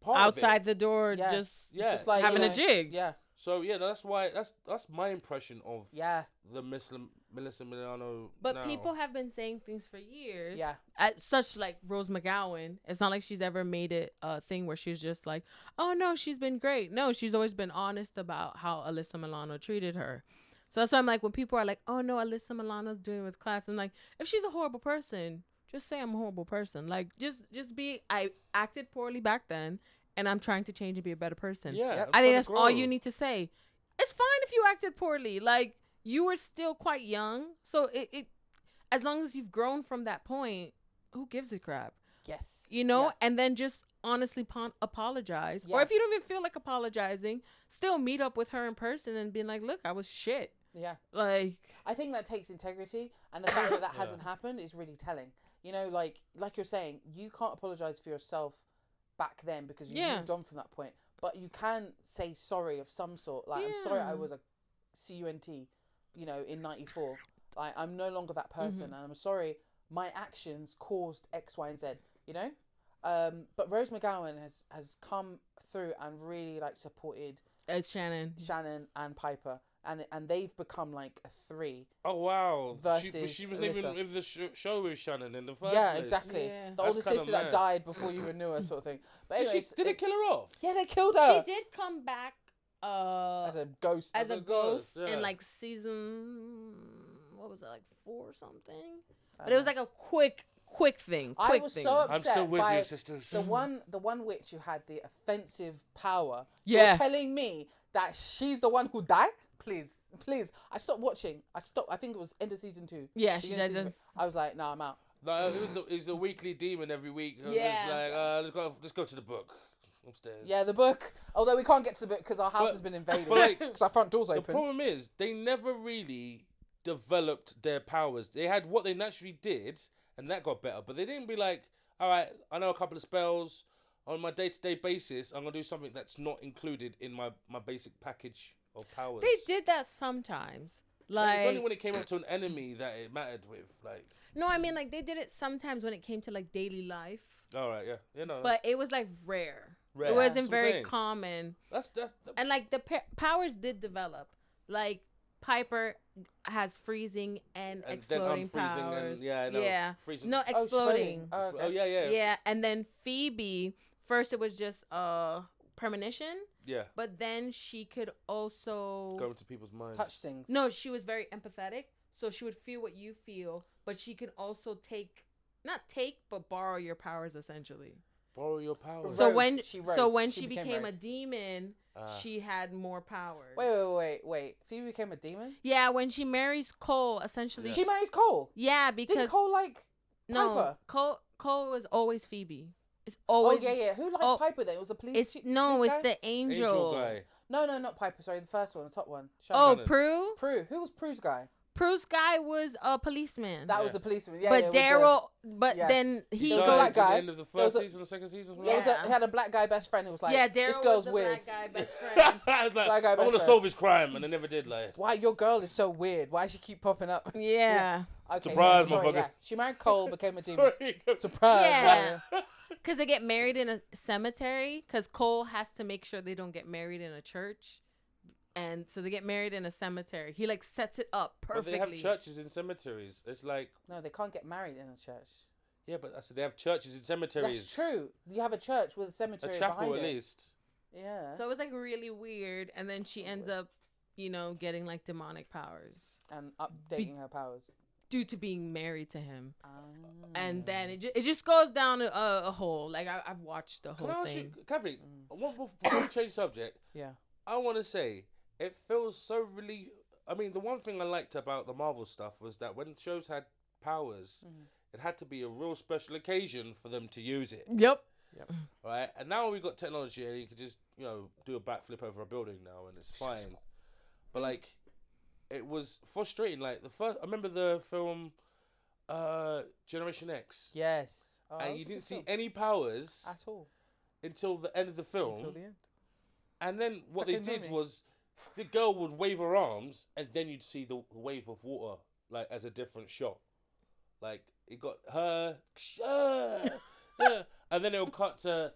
part outside of it. the door, Yeah. just Just like having you a know, jig. Yeah. So yeah, that's why that's my impression of Yeah. the Melissa Milano. But now. people have been saying things for years. Yeah. At such like Rose McGowan. It's not like she's ever made it a thing where she's just like, oh no, she's been great. No, she's always been honest about how Alyssa Milano treated her. So that's why I'm like, when people are like, oh no, Alyssa Milano's doing with class, I'm like, if she's a horrible person, just say I'm a horrible person. Like just be, I acted poorly back then and I'm trying to change and be a better person. Yeah, Yep. I'm I trying think to that's grow. all you need to say. It's fine if you acted poorly. Like, you were still quite young. So it as long as you've grown from that point, who gives a crap? Yes. You know? Yeah. And then just honestly apologize. Yeah. Or if you don't even feel like apologizing, still meet up with her in person and be like, look, I was shit. Yeah. Like, I think that takes integrity, and the fact that that hasn't happened is really telling. You know, like you're saying, you can't apologize for yourself back then because you moved on from that point. But you can say sorry of some sort. Like, I'm sorry I was a CUNT, you know, in '94. Like, I'm no longer that person, and I'm sorry my actions caused X, Y, and Z. You know, but Rose McGowan has come through and really like supported It's Shannon and Piper, and they've become like a 3. Oh wow! Versus she was even Alyssa. with the show with Shannon in the first Yeah, place. exactly. Yeah. The That's older kinda sister that mad. died before you even knew her, sort of thing. But anyways, Did they kill her off? Yeah, they killed her She did come back as a ghost. as a ghost yeah. in like season, what was it, like 4 or something? But it was like a quick thing. I Quick was thing. so upset I'm still with by you, sisters. the one witch who had the offensive power. Yeah. You're telling me that she's the one who died? Please. I stopped watching. I think it was end of season 2. Yeah, she Beginning of does. season 3. I was like, no, I'm out. No, it was a weekly demon every week. It was Yeah. like, let's go to the book upstairs. Yeah, the book. Although we can't get to the book because our house But- has been invaded. but, like, Because our front door's The open. problem is they never really developed their powers. They had what they naturally did, and that got better. But they didn't be like, all right, I know a couple of spells on my day-to-day basis. I'm gonna do something that's not included in my basic package of powers. They did that sometimes. But Like, it's only when it came up to an enemy that it mattered with. Like, no, I mean, like, they did it sometimes when it came to like daily life, all right, yeah, no. but it was like rare. Rare. It That's wasn't what I'm very saying. common. That's And like the powers did develop. Like Piper has freezing and then exploding unfreezing powers. and yeah, no, yeah. freezing. No, Oh, exploding. Oh, okay. Oh yeah. Yeah, and then Phoebe, first it was just premonition, Yeah. but then she could also Go into people's minds. Touch things. No, she was very empathetic, so she would feel what you feel, but she could also but borrow your powers essentially. Borrow your powers. So So when she she became became a rogue. demon, she had more powers. Wait. Phoebe became a demon? Yeah, when she marries Cole, essentially. Yeah. She marries Cole. Yeah, Didn't because Cole like no, Piper? Cole was always Phoebe. It's always Oh yeah. Who liked oh, Piper then? It was the police. It's police guy? the Angel guy. No, not Piper. Sorry, the first one, the top one. Oh, Shannon. Prue. Prue. Who was Prue's guy? Prue's guy was a policeman. That Yeah. was the policeman. Yeah, but with the- Daryl, yeah. then he There was a Dies black at guy. the end of the There was first a- season or second season. There was Yeah. he had a black guy best friend who was like, yeah, this Daryl girl's was the weird. black guy best friend. I was like, Black guy I want to best solve his crime, and they never did. Like, Why your girl is so weird? Why does she keep popping up? Yeah. Okay, Surprise, sorry, motherfucker. She married Cole, became a demon. sorry. Surprise. Yeah. man. Because they get married in a cemetery. Because Cole has to make sure they don't get married in a church. And so they get married in a cemetery. He like sets it up But perfectly. they have churches in cemeteries. It's like, No, they can't get married in a church. yeah, but I said they have churches in cemeteries. That's true. You have a church with a A cemetery chapel behind at it. least. Yeah. So it was like really weird. And then she ends up, getting like demonic powers And updating her powers. due to being married to him. Ah. And then it just goes down a hole. Like I've watched the Can whole I ask thing. you, Kathy, before we change subject, Yeah. I want to say, it feels so really. I mean, the one thing I liked about the Marvel stuff was that when shows had powers, it had to be a real special occasion for them to use it. Yep. Right? And now we've got technology and you can just, do a backflip over a building now and it's fine. But like, it was frustrating. Like, I remember the film Generation X. Yes. Oh, that And was you a didn't good see film. any powers At all. until the end of the film. Until the end. And then what they Fucking did mummy. was the girl would wave her arms and then you'd see the wave of water like as a different shot. Like it got her yeah. And then it'll cut to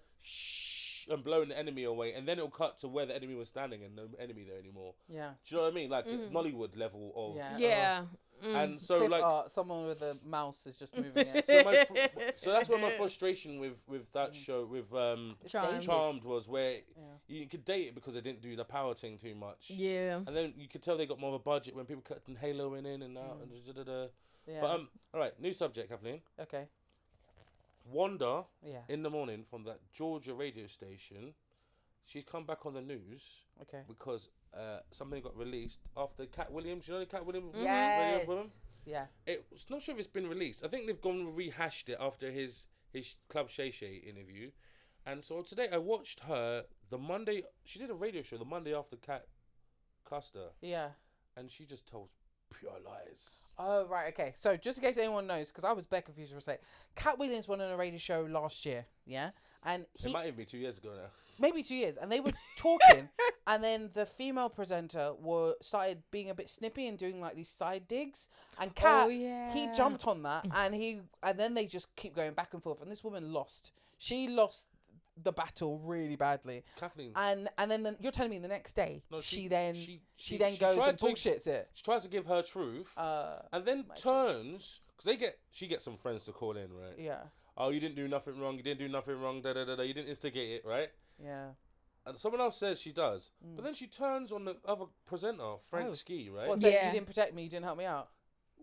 and blowing the enemy away and then it'll cut to where the enemy was standing and no enemy there anymore. Yeah. Do you know what I mean? Like Nollywood level of Yeah. Yeah. and so Clip like art, someone with a mouse is just moving it. so that's where my frustration with that show with It's Charmed. dangerous. Charmed was where Yeah. you could date it because they didn't do the power thing too much. Yeah. And then you could tell they got more of a budget when people cut Halo in and out and da-da-da-da. Yeah. But all right, new subject, Kathleen. Okay. Wanda Yeah. in the morning from that Georgia radio station. She's come back on the news Okay. because something got released after Cat Williams. You know the Cat Williams? Yes. Williams? Yeah. It's not sure if it's been released. I think they've gone and rehashed it after his Club Shay Shay interview. And so today I watched her she did a radio show the Monday after Cat Custer. Yeah. And she just told pure lies. Oh, right, okay. So, just in case anyone knows, because I was bare confused for a sec, Cat Williams went on a radio show last year, yeah? And It might even be 2 years ago now. maybe 2 years, and they were talking, and then the female presenter started being a bit snippy and doing like these side digs, and Cat, he jumped on that, and then they just keep going back and forth, and this woman lost. She lost the battle really badly. Kathleen. And then you're telling me the next day, she then goes tried and bullshits it. She tries to give her truth, and then turns, because she gets some friends to call in, right? Yeah. Oh, you didn't do nothing wrong. You didn't do nothing wrong. Da da da da. You didn't instigate it, right? Yeah. And someone else says she does, but then she turns on the other presenter, Frank Ski, right? What, saying you didn't protect me, you didn't help me out?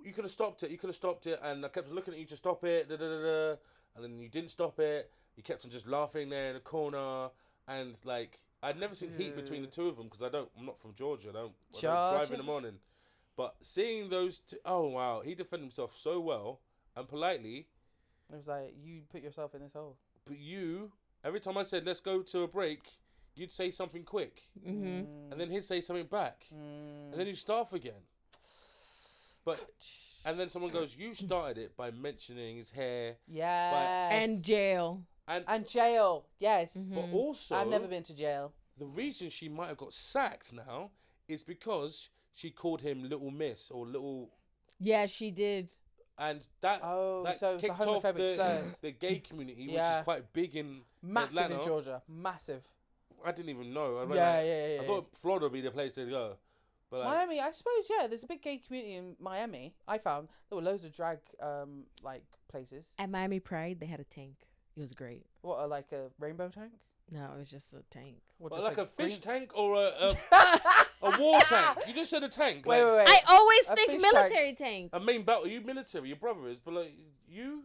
You could have stopped it. You could have stopped it, and I kept looking at you to stop it. Da da da da. And then you didn't stop it. You kept on just laughing there in the corner, and like I'd never seen heat between the two of them because I'm not from Georgia. I don't drive in the morning. But seeing those two, oh wow, he defended himself so well and politely. It was like, you put yourself in this hole. But you, every time I said let's go to a break, you'd say something quick, and then he'd say something back, and then you'd start again. But. And then someone goes, you started it by mentioning his hair. Yeah. And jail. And jail, yes. But also... I've never been to jail. The reason she might have got sacked now is because she called him Little Miss or Little... Yeah, she did. And that so kicked it's a off homophobic slur. the gay community, which is quite big in Massive Atlanta. in Georgia. Massive. I didn't even know. Yeah. I thought Florida would be the place to go. But Miami, I suppose, there's a big gay community in Miami. I found there were loads of drag places. At Miami Pride, they had a tank. It was great. What, like a rainbow tank? No, it was just a tank. What, well, like a fish green? tank or a war tank? You just said a tank. Wait. I always A think fish military tank. A main battle. You military. Your brother is, but like you.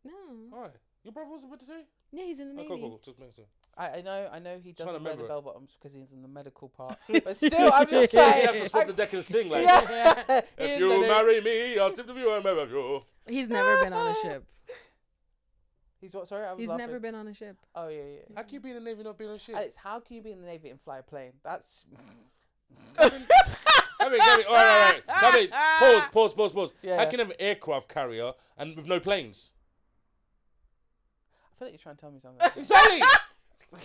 No. All right. Your brother was a military. Yeah, he's in the Navy. Cool. Just make sure. I know he doesn't wear the remember bell bottoms because he's in the medical part. But still, I'm just saying. You have to swap the deck and sing like. If you marry me, I'll tip the view and marry you. He's never been on a ship. He's what? Sorry, I was He's laughing. never been on a ship. Oh yeah. How can you be in the Navy and not be on a ship? Alex, how can you be in the Navy and fly a plane? That's. All right. Pause. Yeah. How can you have an aircraft carrier and with no planes? I feel like you're trying to tell me something. Exactly.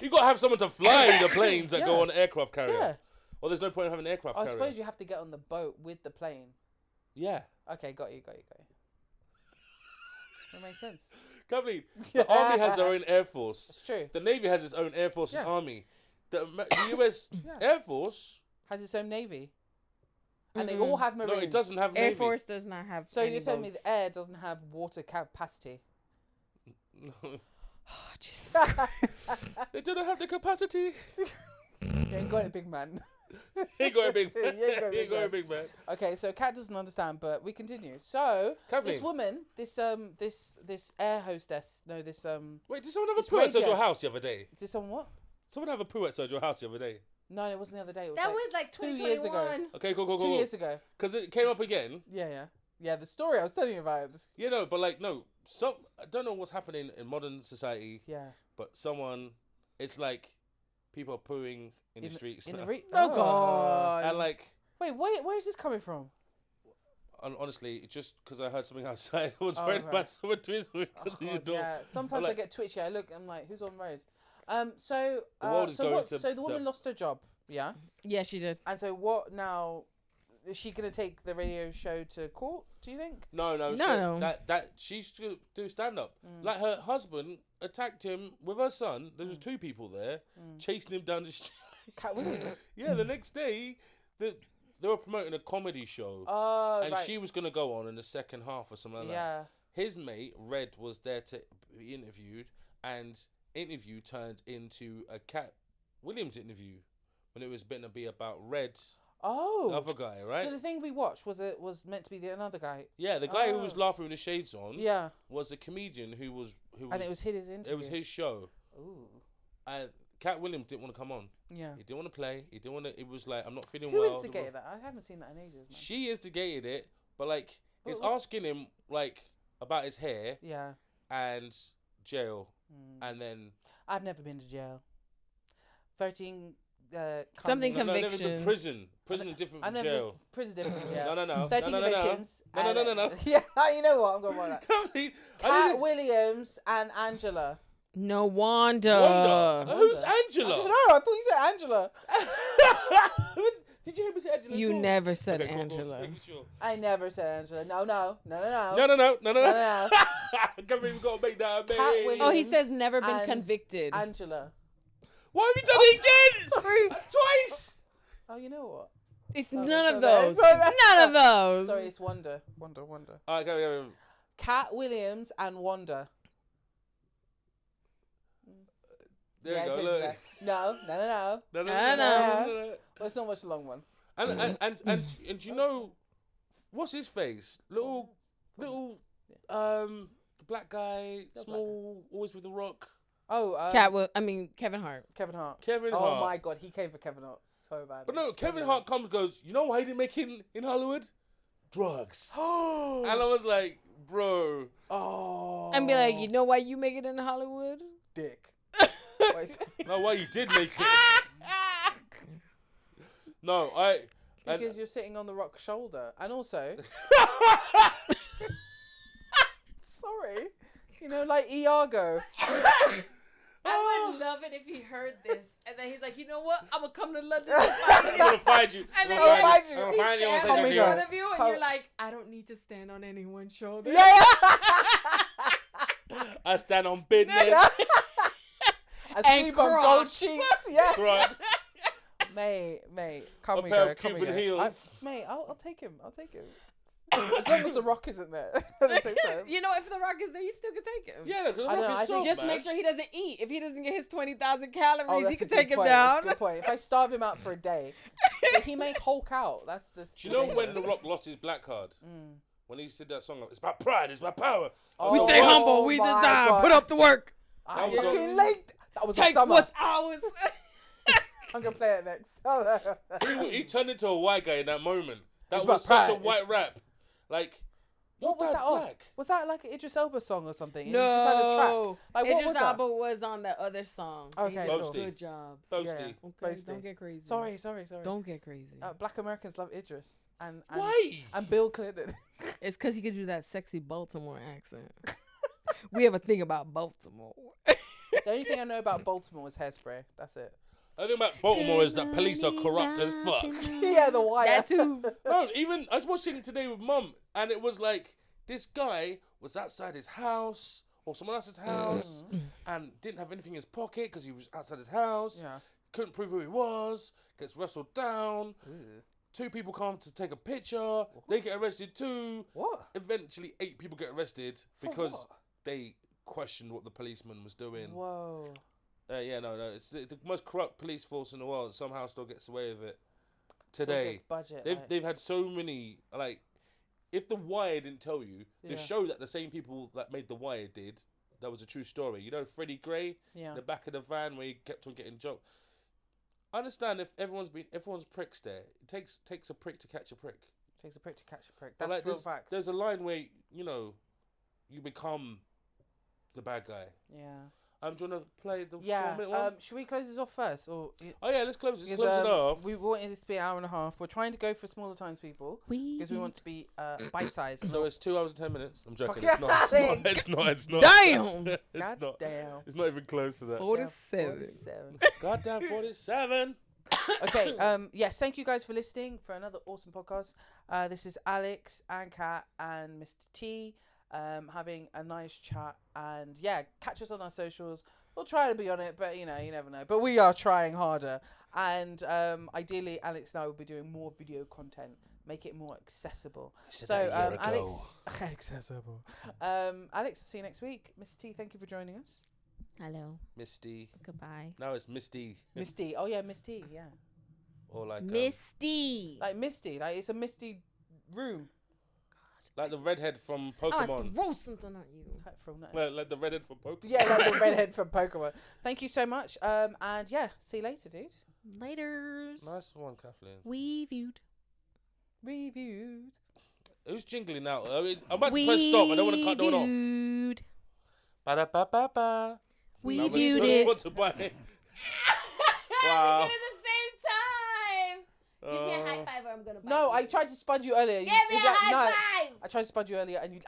You got to have someone to fly the planes that go on an aircraft carrier. Yeah. Well, there's no point in having an aircraft I carrier. suppose you have to get on the boat with the plane. Yeah. Okay, got you. That makes sense. Can't believe the army has their own air force. It's true. The Navy has its own air force and army. The US Yeah. Air Force Has its own navy. And they all have marines. No, it doesn't have Air Navy. Force does not have. So any you're telling me boats. the air doesn't have water capacity? Oh, Jesus. They don't have the capacity. You ain't got it, big man. He ain't got a big man. You ain't got a He ain't got a big man. Okay, so Kat doesn't understand, but we continue. So Kathleen. this woman, this air hostess, no, this Wait, did someone have a It's poo outside radio. your house the other day? did someone what? Someone have a poo outside your house the other day? No, it wasn't the other day. It was That like was like 2 years ago. 2021. Okay, cool. 2 years ago. Because it came up again. Yeah. The story I was telling you about. You know, but like, no. I don't know what's happening in modern society. Yeah. But it's like people are pooing in the streets. In now. the Oh, God. And like, Wait, where is this coming from? honestly, just because I heard something outside, I was Oh, worried right. about someone doing something Oh, because of your God, door. yeah. Sometimes like- I get twitchy. I look. I'm like, who's on road? So The world is going to- so the woman to- lost her job. Yeah. Yeah, she did. And so what now? Is she gonna take the radio show to court? Do you think? No. No. That she should do stand up. Like her husband attacked him with her son. There was 2 people there chasing him down the street. Cat Williams. Yeah, the next day, they were promoting a comedy show, Oh, and right. she was gonna go on in the second half or something like that. Yeah. His mate Red was there to be interviewed, and interview turned into a Cat Williams interview when it was meant to be about Red, Oh. the other guy, right? So the thing we watched was meant to be another guy. Yeah, the guy who Oh. was laughing with the shades on. Yeah. Was a comedian who was. And it was his interview. It was his show. Ooh. And Cat Williams didn't want to come on. Yeah. He didn't want to play. He didn't want to. It was like, I'm not feeling Who well. instigated that? I haven't seen that in ages, man. She instigated it, but like, But it's what's- asking him like about his hair Yeah. and jail, and then I've never been to jail. 13 Something No, never conviction. been prison. Prison is different from jail. Prison different from jail. No, no, no. 13 No, no, no, no. convictions. No, no, no, no. Yeah, you know what? I'm going to buy that. I Cat didn't- Williams and Angela. No wonder. Wanda. Who's I Angela? don't know. I thought you said Angela. Did you hear me say Angela? You at all? never said Okay, cool, cool, Angela. just making sure. I never said Angela. No. No, no, no, no, no. No. Can't even go make that a Cat baby. Williams. Oh, he says never been and convicted. Angela. Why have you done it again? Sorry. Twice. Oh, you know what? It's Sorry, none of sorry. those. Sorry. None of those. Sorry, it's Wanda. Wanda. All right, go. Cat Williams and Wanda. There Yeah, you it go. takes Look. that. No. No, no, I no, know. no, no. Well, it's not much a long one. And you know, what's his face? Little, the black guy, small, always with the rock. Oh, Kevin Hart. Kevin Hart. Kevin Oh Hart. my God, he came for Kevin Hart so bad. But no, So Kevin bad. Hart goes, you know why he didn't make it in Hollywood? Drugs. And I was like, bro. Oh. And be like, you know why you make it in Hollywood? Dick. Wait. No, why you did make it. No, Because you're sitting on the rock's shoulder. And also, sorry, you know, like Iago. I would love it if he heard this, and then he's like, you know what? I'm gonna come to London. I'm gonna find you. And then I'm gonna find find you. you. I'm gonna find you. I'm Come gonna we find go. you. in front of you, and Come. you're like, I don't need to stand on anyone's shoulder. Yeah. I stand on business. I And sleep on gold Crocs. sheets. Yeah. Crocs. Mate, come A we pair go. of Come we Cuban go. heels. Mate, I'll take him. I'll take him. As long as the rock isn't there. At the same time. You know, if the Rock is there, you still can take him. Yeah, because I know, I think Just make sure he doesn't eat. If he doesn't get his 20,000 calories, Oh, he that's can a good take him point. That's down. a good point. If I starve him out for a day, but he may Hulk out. That's the. Do you know when The Rock lost his black card? When he said that song, it's my pride, it's my power. Oh, We stay humble. We my design. God. Put up the work. I was fucking on- late. That was a Take summer. what's ours. I'm gonna play it next. He turned into a white guy in that moment. That It's was my such a pride. white rap. Like, your What was dad's that of? black. Was that like an Idris Elba song or something? He just had a track. No. Like what was Idris that? Elba was on the other song. He Okay, did a cool. good job. Boasty. Yeah. Okay, Boasty. don't get crazy. Sorry. Don't get crazy. Black Americans love Idris and Why? and Bill Clinton. It's because he could do that sexy Baltimore accent. We have a thing about Baltimore. The only thing I know about Baltimore is Hairspray. That's it. The thing about Baltimore is that police are corrupt as fuck. Yeah, the wire. That too. No, even I was watching today with Mum, and it was like this guy was outside his house or someone else's house, and didn't have anything in his pocket because he was outside his house. Yeah. Couldn't prove who he was. Gets wrestled down. 2 people come to take a picture. They get arrested too. What? Eventually, 8 people get arrested because what? they questioned what the policeman was doing. Whoa. Yeah, no. It's the most corrupt police force in the world. Somehow still gets away with it. Still Today, gets budget. they've had so many, like, if The Wire didn't tell you, the Yeah. show that the same people that made The Wire did, that was a true story. You know Freddie Gray? Yeah. In the back of the van where he kept on getting jumped. I understand if everyone's pricks there. It takes a prick to catch a prick. Takes a prick to catch a prick. But, That's like, real facts. there's a line where, you know, you become the bad guy. Yeah. Do you want to play the 4-minute one? Yeah. Should we close this off first, or? Oh yeah, let's close it Because, off. we wanted this to be an hour and a half. We're trying to go for smaller times, people, because we want to be bite-sized. So it's 2 hours and 10 minutes. I'm joking. Fuck It's not. yeah. It's not. Damn. It's God not. damn. It's not even close to that. 47. Goddamn 47. Okay. Yes. Thank you guys for listening for another awesome podcast. This is Alex and Kat and Mr. T. Having a nice chat, and yeah, catch us on our socials. We'll try to be on it, but you never know. But we are trying harder, and ideally, Alex and I will be doing more video content, make it more accessible. So, Alex, accessible. Alex, see you next week. Mr. T, thank you for joining us. Hello. Misty. Goodbye. Now it's Misty. Misty. Oh yeah, Misty. Yeah. Or like Misty. Like Misty. Like it's a misty room. like the redhead from I want Pokemon. to throw something at you. Like the redhead from Pokemon. Yeah, like the redhead from Pokemon. Thank you so much. And yeah, see you later, dude. Laters. Nice one, Kathleen. Weviewed. Reviewed. Who's jingling now? I'm about to press stop. I don't want to cut no one off. Weviewed. Ba-da-ba-ba-ba. We Now viewed we it. want to buy it. Wow. the same Give me a high five or I'm gonna bite No, you. I tried to spud you earlier. Give me a high five! I tried to spud you earlier and you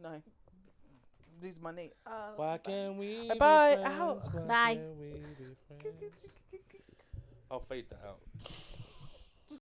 no. Lose my knee. Why can't we Bye. be Ow. friends? Why Bye. can't we be friends? I'll fade that out.